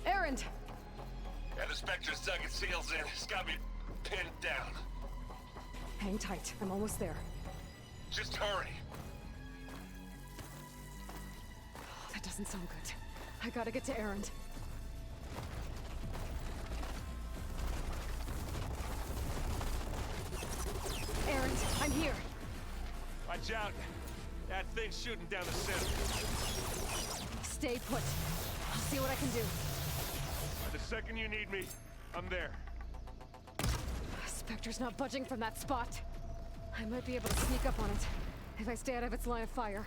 Aaron! yeah, the Spectre's dug its heels in. It's got me pinned down. Hang tight, I'm almost there. Just hurry. That doesn't sound good. I gotta get to Aaron. Aaron, I'm here. Watch out. That thing's shooting down the center. Stay put. I'll see what I can do. The second you need me, I'm there. Spectre's not budging from that spot. I might be able to sneak up on it if I stay out of its line of fire.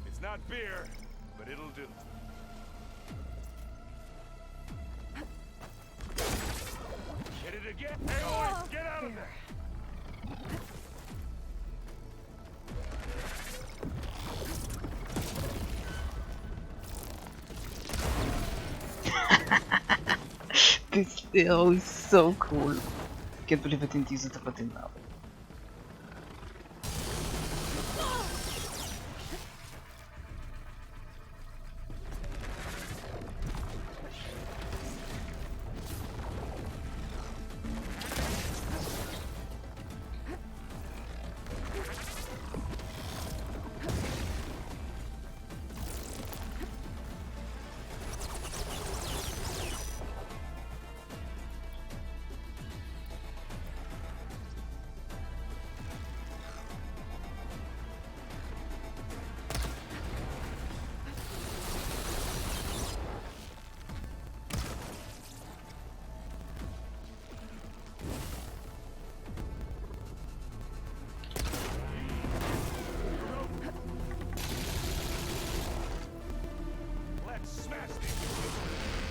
It's not beer, but it'll do. Hit it again. Aloy, get out of there. This hill is so cool. Can't believe I didn't use it up until now.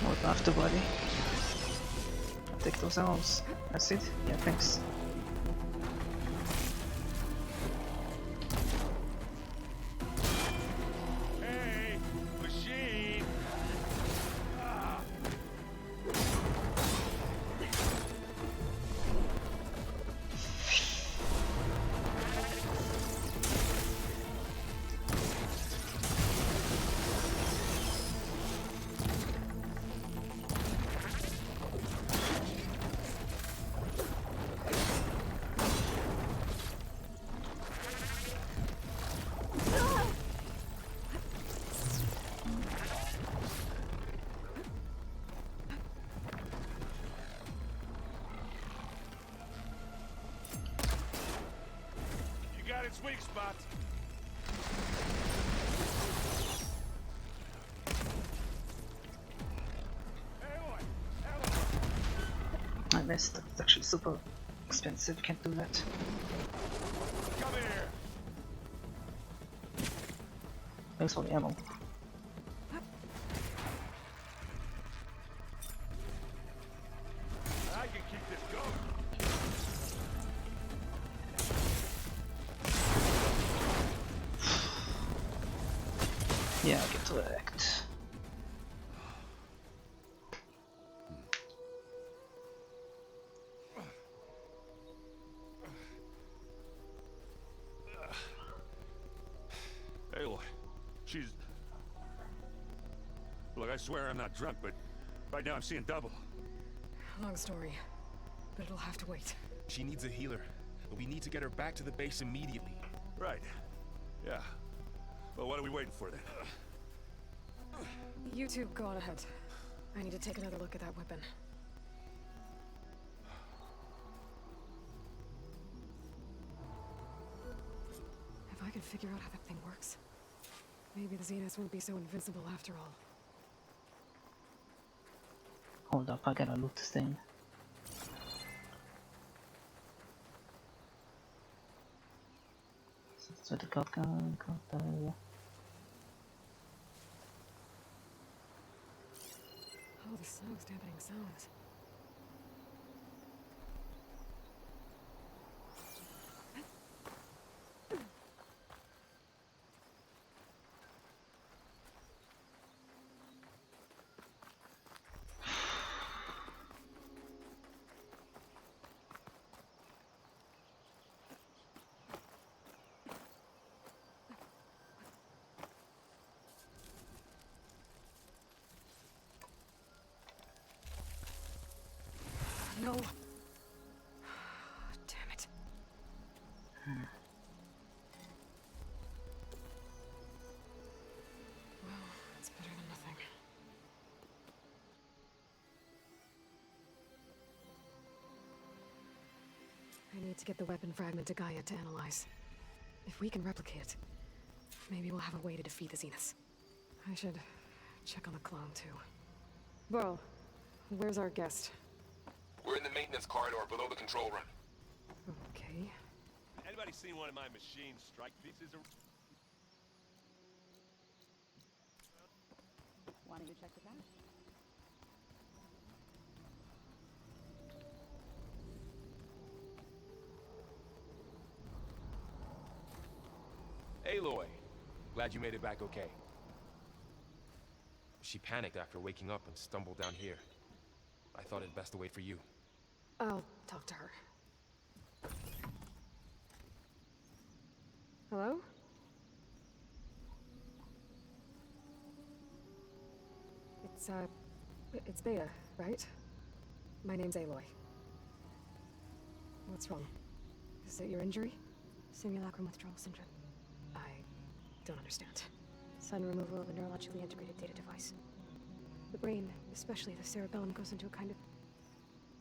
Hold off the body. I'll take those arrows. That's it? Yeah, thanks. Hey, machine! Ah. Its weak spot. missed. It's actually super expensive, can't do that. Come here. Thanks for the ammo. I can keep this going. Yeah, get to act. Aloy, she's... Look, I swear I'm not drunk, but right now I'm seeing double. Long story, but it'll have to wait. She needs a healer, but we need to get her back to the base immediately. Right. Yeah. Well, what are we waiting for then? You two go on ahead. I need to take another look at that weapon. If I could figure out how that thing works, maybe the Zeniths won't be so invincible after all. Hold up, I gotta loot this thing. So the shotgun, yeah. Oh, the snow's dampening sounds. No. Damn it. Well, it's better than nothing. I need to get the weapon fragment to Gaia to analyze. If we can replicate it, maybe we'll have a way to defeat the Zeniths. I should check on the clone, too. Burl, where's our guest? We're in the maintenance corridor below the control room. Okay. Anybody seen one of my machine strike pieces? Why don't you check the cache? Aloy, glad you made it back okay. She panicked after waking up and stumbled down here. I thought it best to wait for you. I'll talk to her. Hello? It's Bea, right? My name's Aloy. What's wrong? Is it your injury? Simulacrum withdrawal syndrome. I don't understand. Sudden removal of a neurologically integrated data device. The brain, especially the cerebellum, goes into a kind of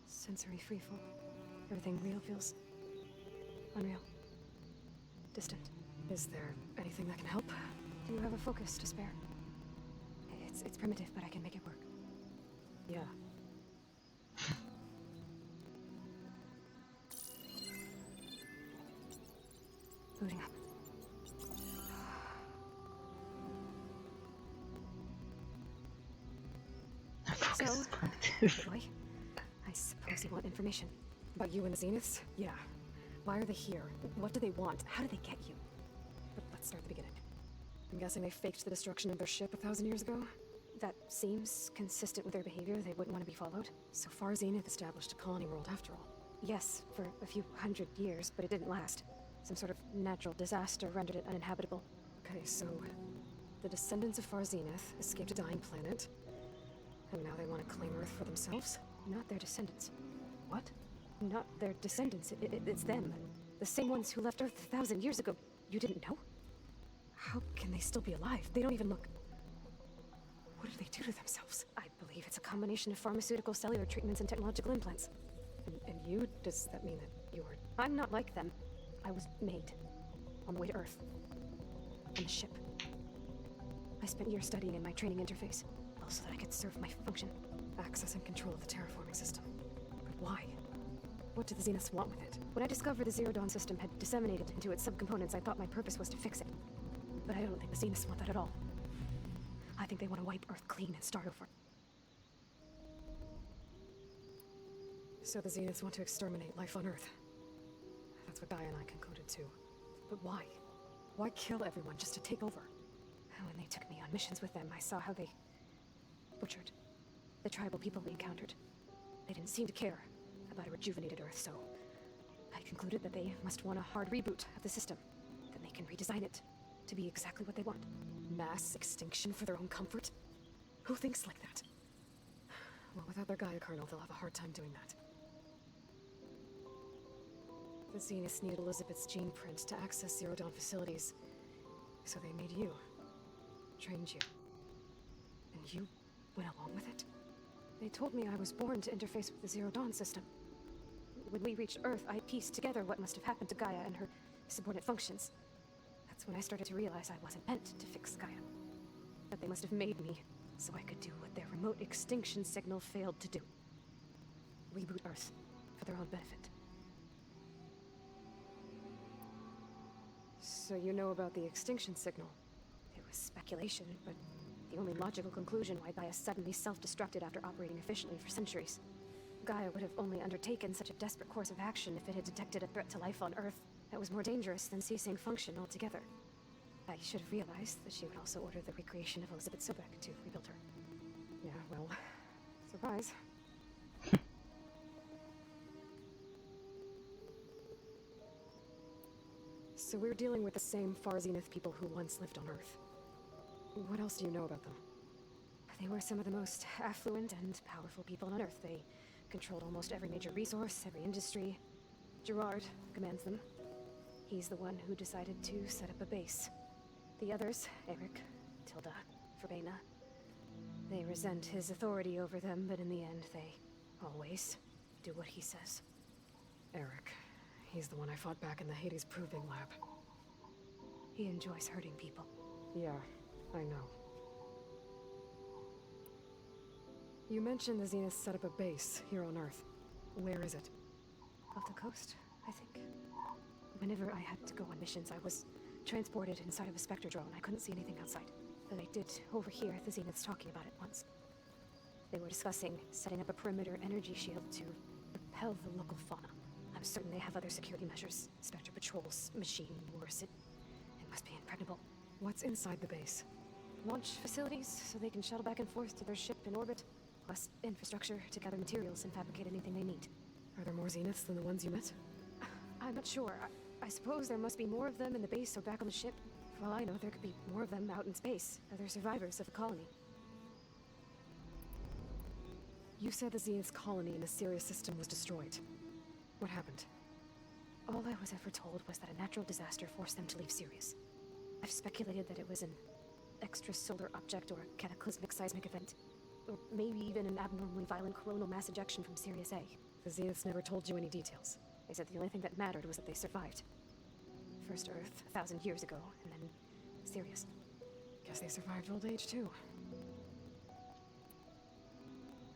sensory freefall. Everything real feels unreal. Distant. Is there anything that can help? Do you have a focus to spare? It's primitive, but I can make it work. Yeah. Booting up. So, boy, I suppose you want information. About you and the Zeniths? Yeah. Why are they here? What do they want? How did they get you? But let's start at the beginning. I'm guessing they faked the destruction of their ship 1,000 years ago? That seems consistent with their behavior. They wouldn't want to be followed. So far, Zenith established a colony world after all. Yes, for a few hundred years, but it didn't last. Some sort of natural disaster rendered it uninhabitable. Okay, so the descendants of Far Zenith escaped a dying planet, and now they want to claim Earth for themselves? Not their descendants. What? Not their descendants. It's them. The same ones who left Earth 1,000 years ago. You didn't know? How can they still be alive? They don't even look... What do they do to themselves? I believe it's a combination of pharmaceutical, cellular treatments, and technological implants. And you? Does that mean that you were... I'm not like them. I was made. On the way to Earth. On the ship. I spent years studying in my training interface. Also so that I could serve my function. Access and control of the terraforming system. But why? What did the Zeniths want with it? When I discovered the Zero Dawn system had disseminated into its subcomponents, I thought my purpose was to fix it. But I don't think the Zeniths want that at all. I think they want to wipe Earth clean and start over. So the Zeniths want to exterminate life on Earth. That's what Gaia and I concluded too. But why? Why kill everyone just to take over? When they took me on missions with them, I saw how they butchered the tribal people we encountered. They didn't seem to care about a rejuvenated Earth, so I concluded that they must want a hard reboot of the system. Then they can redesign it to be exactly what they want. Mass extinction for their own comfort? Who thinks like that? Well, without their Gaia kernel, they'll have a hard time doing that. The Zeniths needed Elizabeth's gene print to access Zero Dawn facilities, so they made you. Trained you. And you went along with it? They told me I was born to interface with the Zero Dawn system. When we reached Earth, I pieced together what must have happened to Gaia and her subordinate functions. That's when I started to realize I wasn't meant to fix Gaia. That they must have made me so I could do what their remote extinction signal failed to do. Reboot Earth for their own benefit. So you know about the extinction signal? It was speculation, but the only logical conclusion why Gaia suddenly self-destructed after operating efficiently for centuries. Gaia would have only undertaken such a desperate course of action if it had detected a threat to life on Earth that was more dangerous than ceasing function altogether. I should have realized that she would also order the recreation of Elizabeth Sobek to rebuild her. Yeah, well, surprise. So we're dealing with the same Far Zenith people who once lived on Earth. What else do you know about them? They were some of the most affluent and powerful people on Earth. They controlled almost every major resource, every industry. Gerard commands them. He's the one who decided to set up a base. The others, Eric, Tilda, Verbena, they resent his authority over them, but in the end, they always do what he says. Eric. He's the one I fought back in the Hades Proving Lab. He enjoys hurting people. Yeah, I know. You mentioned the Zeniths set up a base here on Earth. Where is it? Off the coast, I think. Whenever I had to go on missions, I was transported inside of a Spectre drone. I couldn't see anything outside. But I did overhear the Zeniths talking about it once. They were discussing setting up a perimeter energy shield to repel the local fauna. I'm certain they have other security measures. Spectre patrols, machine wars. It must be impregnable. What's inside the base? Launch facilities, so they can shuttle back and forth to their ship in orbit. Plus infrastructure to gather materials and fabricate anything they need. Are there more Zeniths than the ones you met? I'm not sure. I suppose there must be more of them in the base or back on the ship. For all I know, there could be more of them out in space. Other survivors of the colony. You said the Zenith's colony in the Sirius system was destroyed. What happened? All I was ever told was that a natural disaster forced them to leave Sirius. I've speculated that it was an extrasolar object or a cataclysmic seismic event. Or maybe even an abnormally violent coronal mass ejection from Sirius A. The Zeniths never told you any details. They said the only thing that mattered was that they survived. First Earth, 1,000 years ago, and then Sirius. Guess they survived old age too.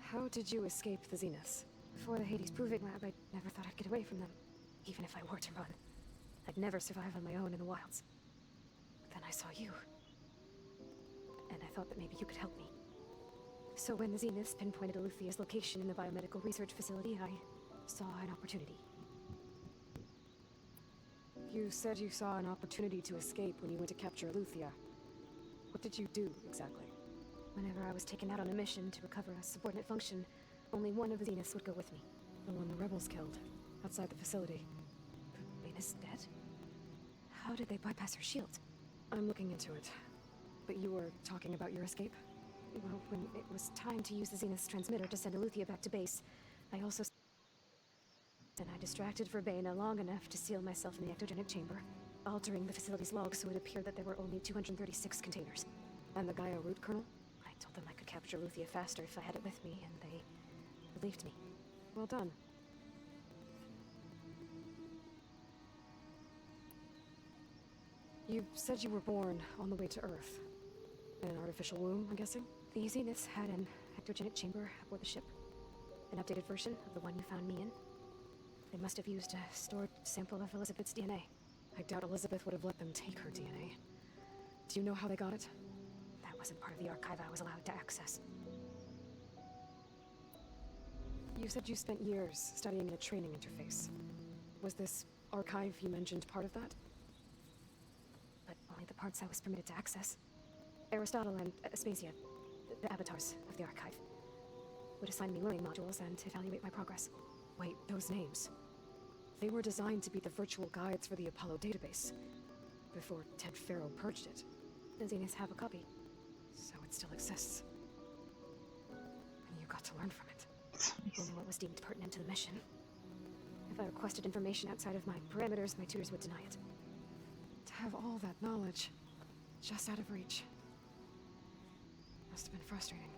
How did you escape the Zeniths? Before the Hades Proving Lab, I never thought I'd get away from them. Even if I were to run, I'd never survive on my own in the wilds. But then I saw you. And I thought that maybe you could help me. So when the Zeniths pinpointed Eluthia's location in the biomedical research facility, I saw an opportunity. You said you saw an opportunity to escape when you went to capture Eluthia. What did you do, exactly? Whenever I was taken out on a mission to recover a subordinate function, only one of the Zeniths would go with me. The one the rebels killed, outside the facility. Vena's dead? How did they bypass her shield? I'm looking into it. But you were talking about your escape? Well, when it was time to use the Zenith's transmitter to send Eluthia back to base, I also... And I distracted Verbena long enough to seal myself in the ectogenic chamber, altering the facility's logs so it appeared that there were only 236 containers. And the Gaia root kernel? I told them I could capture Eluthia faster if I had it with me, and they believed me. Well done. You said you were born on the way to Earth. In an artificial womb, I'm guessing? The Zeniths had an ectogenic chamber aboard the ship. An updated version of the one you found me in. They must have used a stored sample of Elizabeth's DNA. I doubt Elizabeth would have let them take her DNA. Do you know how they got it? That wasn't part of the archive I was allowed to access. You said you spent years studying a training interface. Was this archive you mentioned part of that? But only the parts I was permitted to access. Aristotle and Aspasia, the avatars of the archive, would assign me learning modules and evaluate my progress. Wait, those names. They were designed to be the virtual guides for the Apollo database, before Ted Faro purged it. The Zeniths have a copy. So it still exists. And you got to learn from it. Only what was deemed pertinent to the mission. If I requested information outside of my parameters, my tutors would deny it. To have all that knowledge, just out of reach. Must have been frustrating.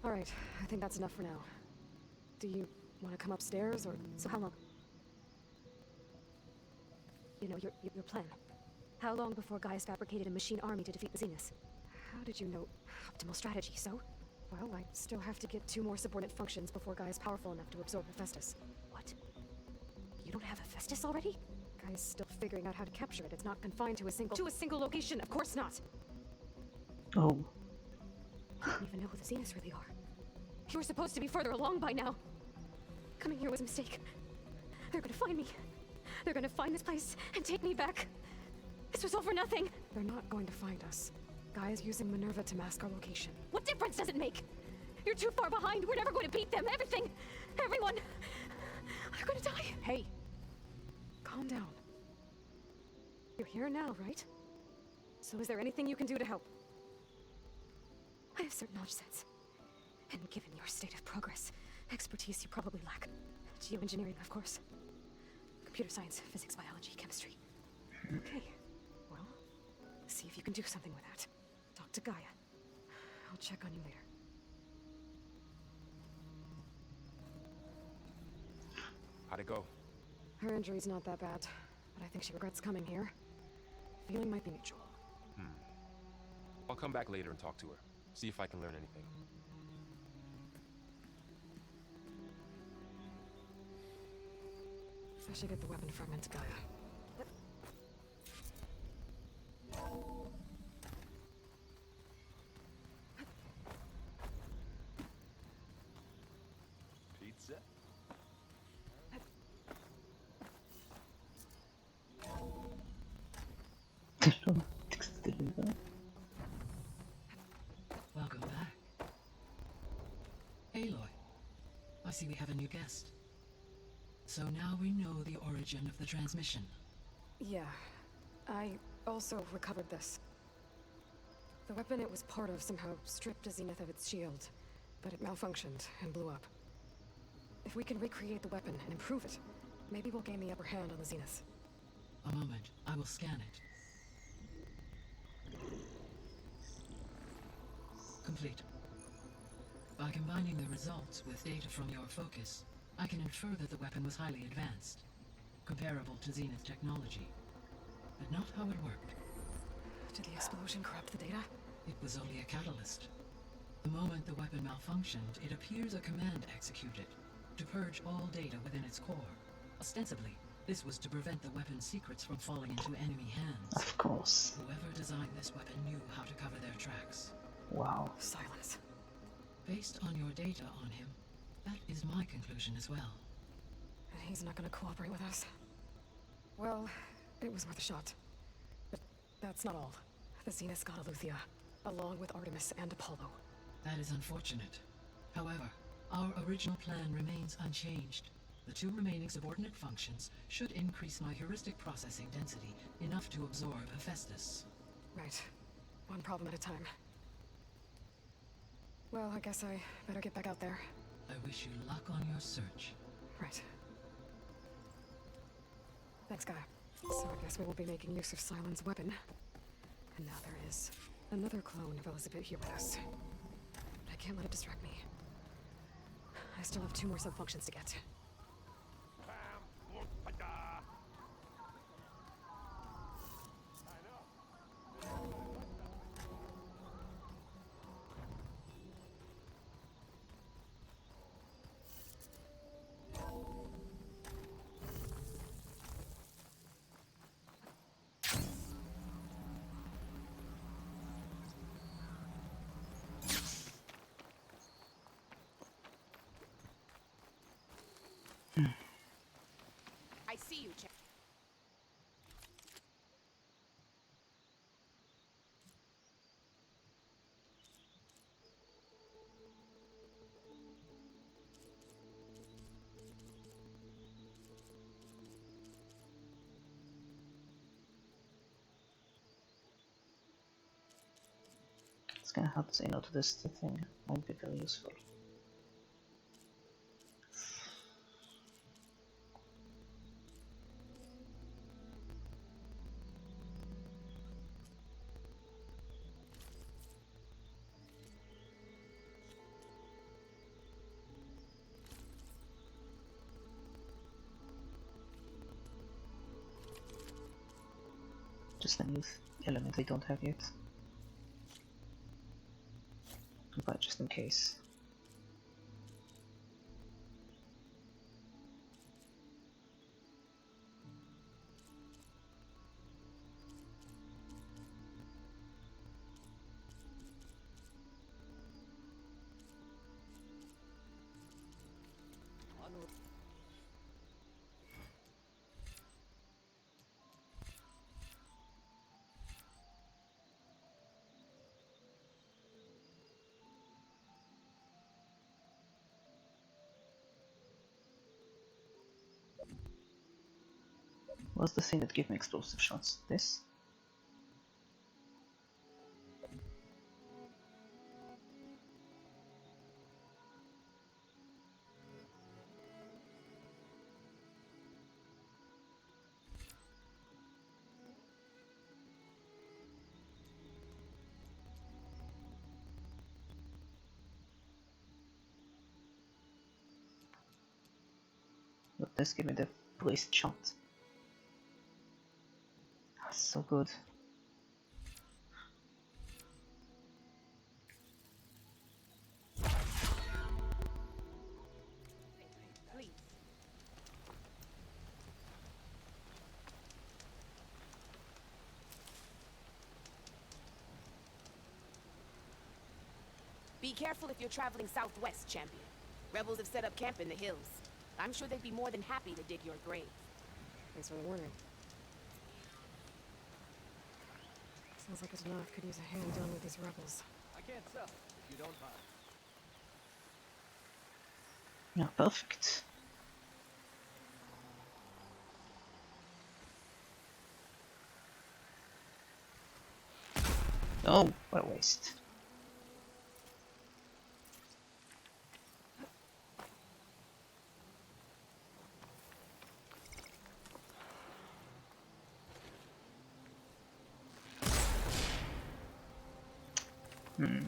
Alright, I think that's enough for now. Do you want to come upstairs, or...? So how long? You know, your plan. How long before Gaius fabricated a machine army to defeat the Zeniths? How did you know? Optimal strategy, so? Well, I still have to get 2 more subordinate functions before Guy is powerful enough to absorb Hephaestus. What? You don't have Hephaestus already? Guy's still figuring out how to capture it. It's not confined to a single location. Of course not. Oh. I don't even know who the Zeniths really are. You were supposed to be further along by now. Coming here was a mistake. They're gonna find me. They're gonna find this place and take me back. This was all for nothing. They're not going to find us. Guy is using Minerva to mask our location. What difference does it make? You're too far behind. We're never going to beat them. Everything. Everyone. They're gonna die. Hey. Calm down. You're here now, right? So is there anything you can do to help? I have certain knowledge sets. And given your state of progress, expertise you probably lack. Geoengineering, of course. Computer science, physics, biology, chemistry. Okay. Well, see if you can do something with that. Talk to Gaia. I'll check on you later. How'd it go? Her injury's not that bad, but I think she regrets coming here. Feeling might be mutual. I'll come back later and talk to her. See if I can learn anything. I should get the weapon fragment to Gaia. Pizza? Welcome back. Aloy, I see we have a new guest. So now we know the origin of the transmission. Yeah. I also recovered this. The weapon it was part of somehow stripped a Zenith of its shield, but it malfunctioned and blew up. If we can recreate the weapon and improve it, maybe we'll gain the upper hand on the Zeniths. A moment, I will scan it. Complete. By combining the results with data from your focus, I can infer that the weapon was highly advanced, comparable to Zenith technology. But not how it worked. Did the explosion corrupt the data? It was only a catalyst. The moment the weapon malfunctioned, it appears a command executed to purge all data within its core. Ostensibly, this was to prevent the weapon's secrets from falling into enemy hands. Of course. Whoever designed this weapon knew how to cover their tracks. Wow. Silence. Based on your data on him, that is my conclusion as well. And he's not gonna cooperate with us. Well, it was worth a shot. But that's not all. The Zeniths got Aletheia, along with Artemis and Apollo. That is unfortunate. However, our original plan remains unchanged. The 2 remaining subordinate functions should increase my heuristic processing density enough to absorb Hephaestus. Right. One problem at a time. Well, I guess I better get back out there. I wish you luck on your search. Right. Thanks, Gaia. So I guess we will be making use of Sylens' weapon. And now there is another clone of Elizabeth here with us. But I can't let it distract me. I still have 2 more sub-functions to get. I see you, Jack. It's gonna have to say no to this thing. Might be very useful. Just a new element I don't have yet. But just in case. What's the thing that gave me explosive shots? This? But this gave me the placed shot. That's so good. Please. Be careful if you're traveling southwest, champion. Rebels have set up camp in the hills. I'm sure they'd be more than happy to dig your grave. Thanks for the warning. Sounds like a Danath could use a hand dealing with these rebels. I can't sell, if you don't mind. Yeah, perfect. Oh, what a waste.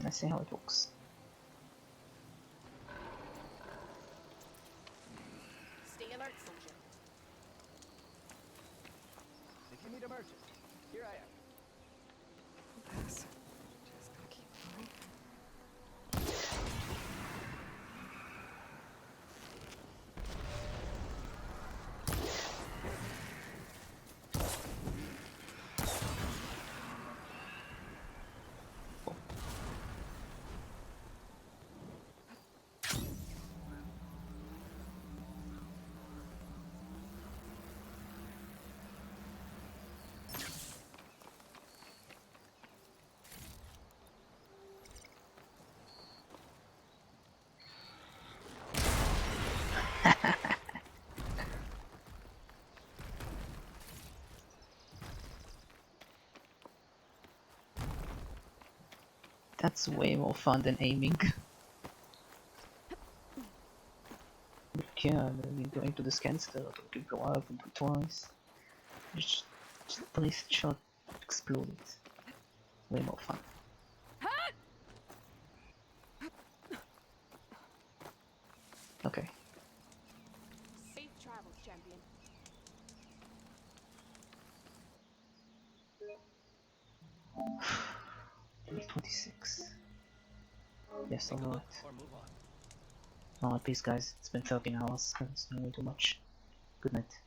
Let's see how it looks. Stay alert, soldier. If you need a merchant, here I am. Pass. Just gotta keep going. That's way more fun than aiming. Yeah, I mean, going to the scanster, to go up and do twice. Just place shot, explode it. Way more fun. Okay. Safe travels, champion. 26. Yes, I'll do it. Or move on. Alright, peace guys. It's been 13 hours. That's not way too much. Good night.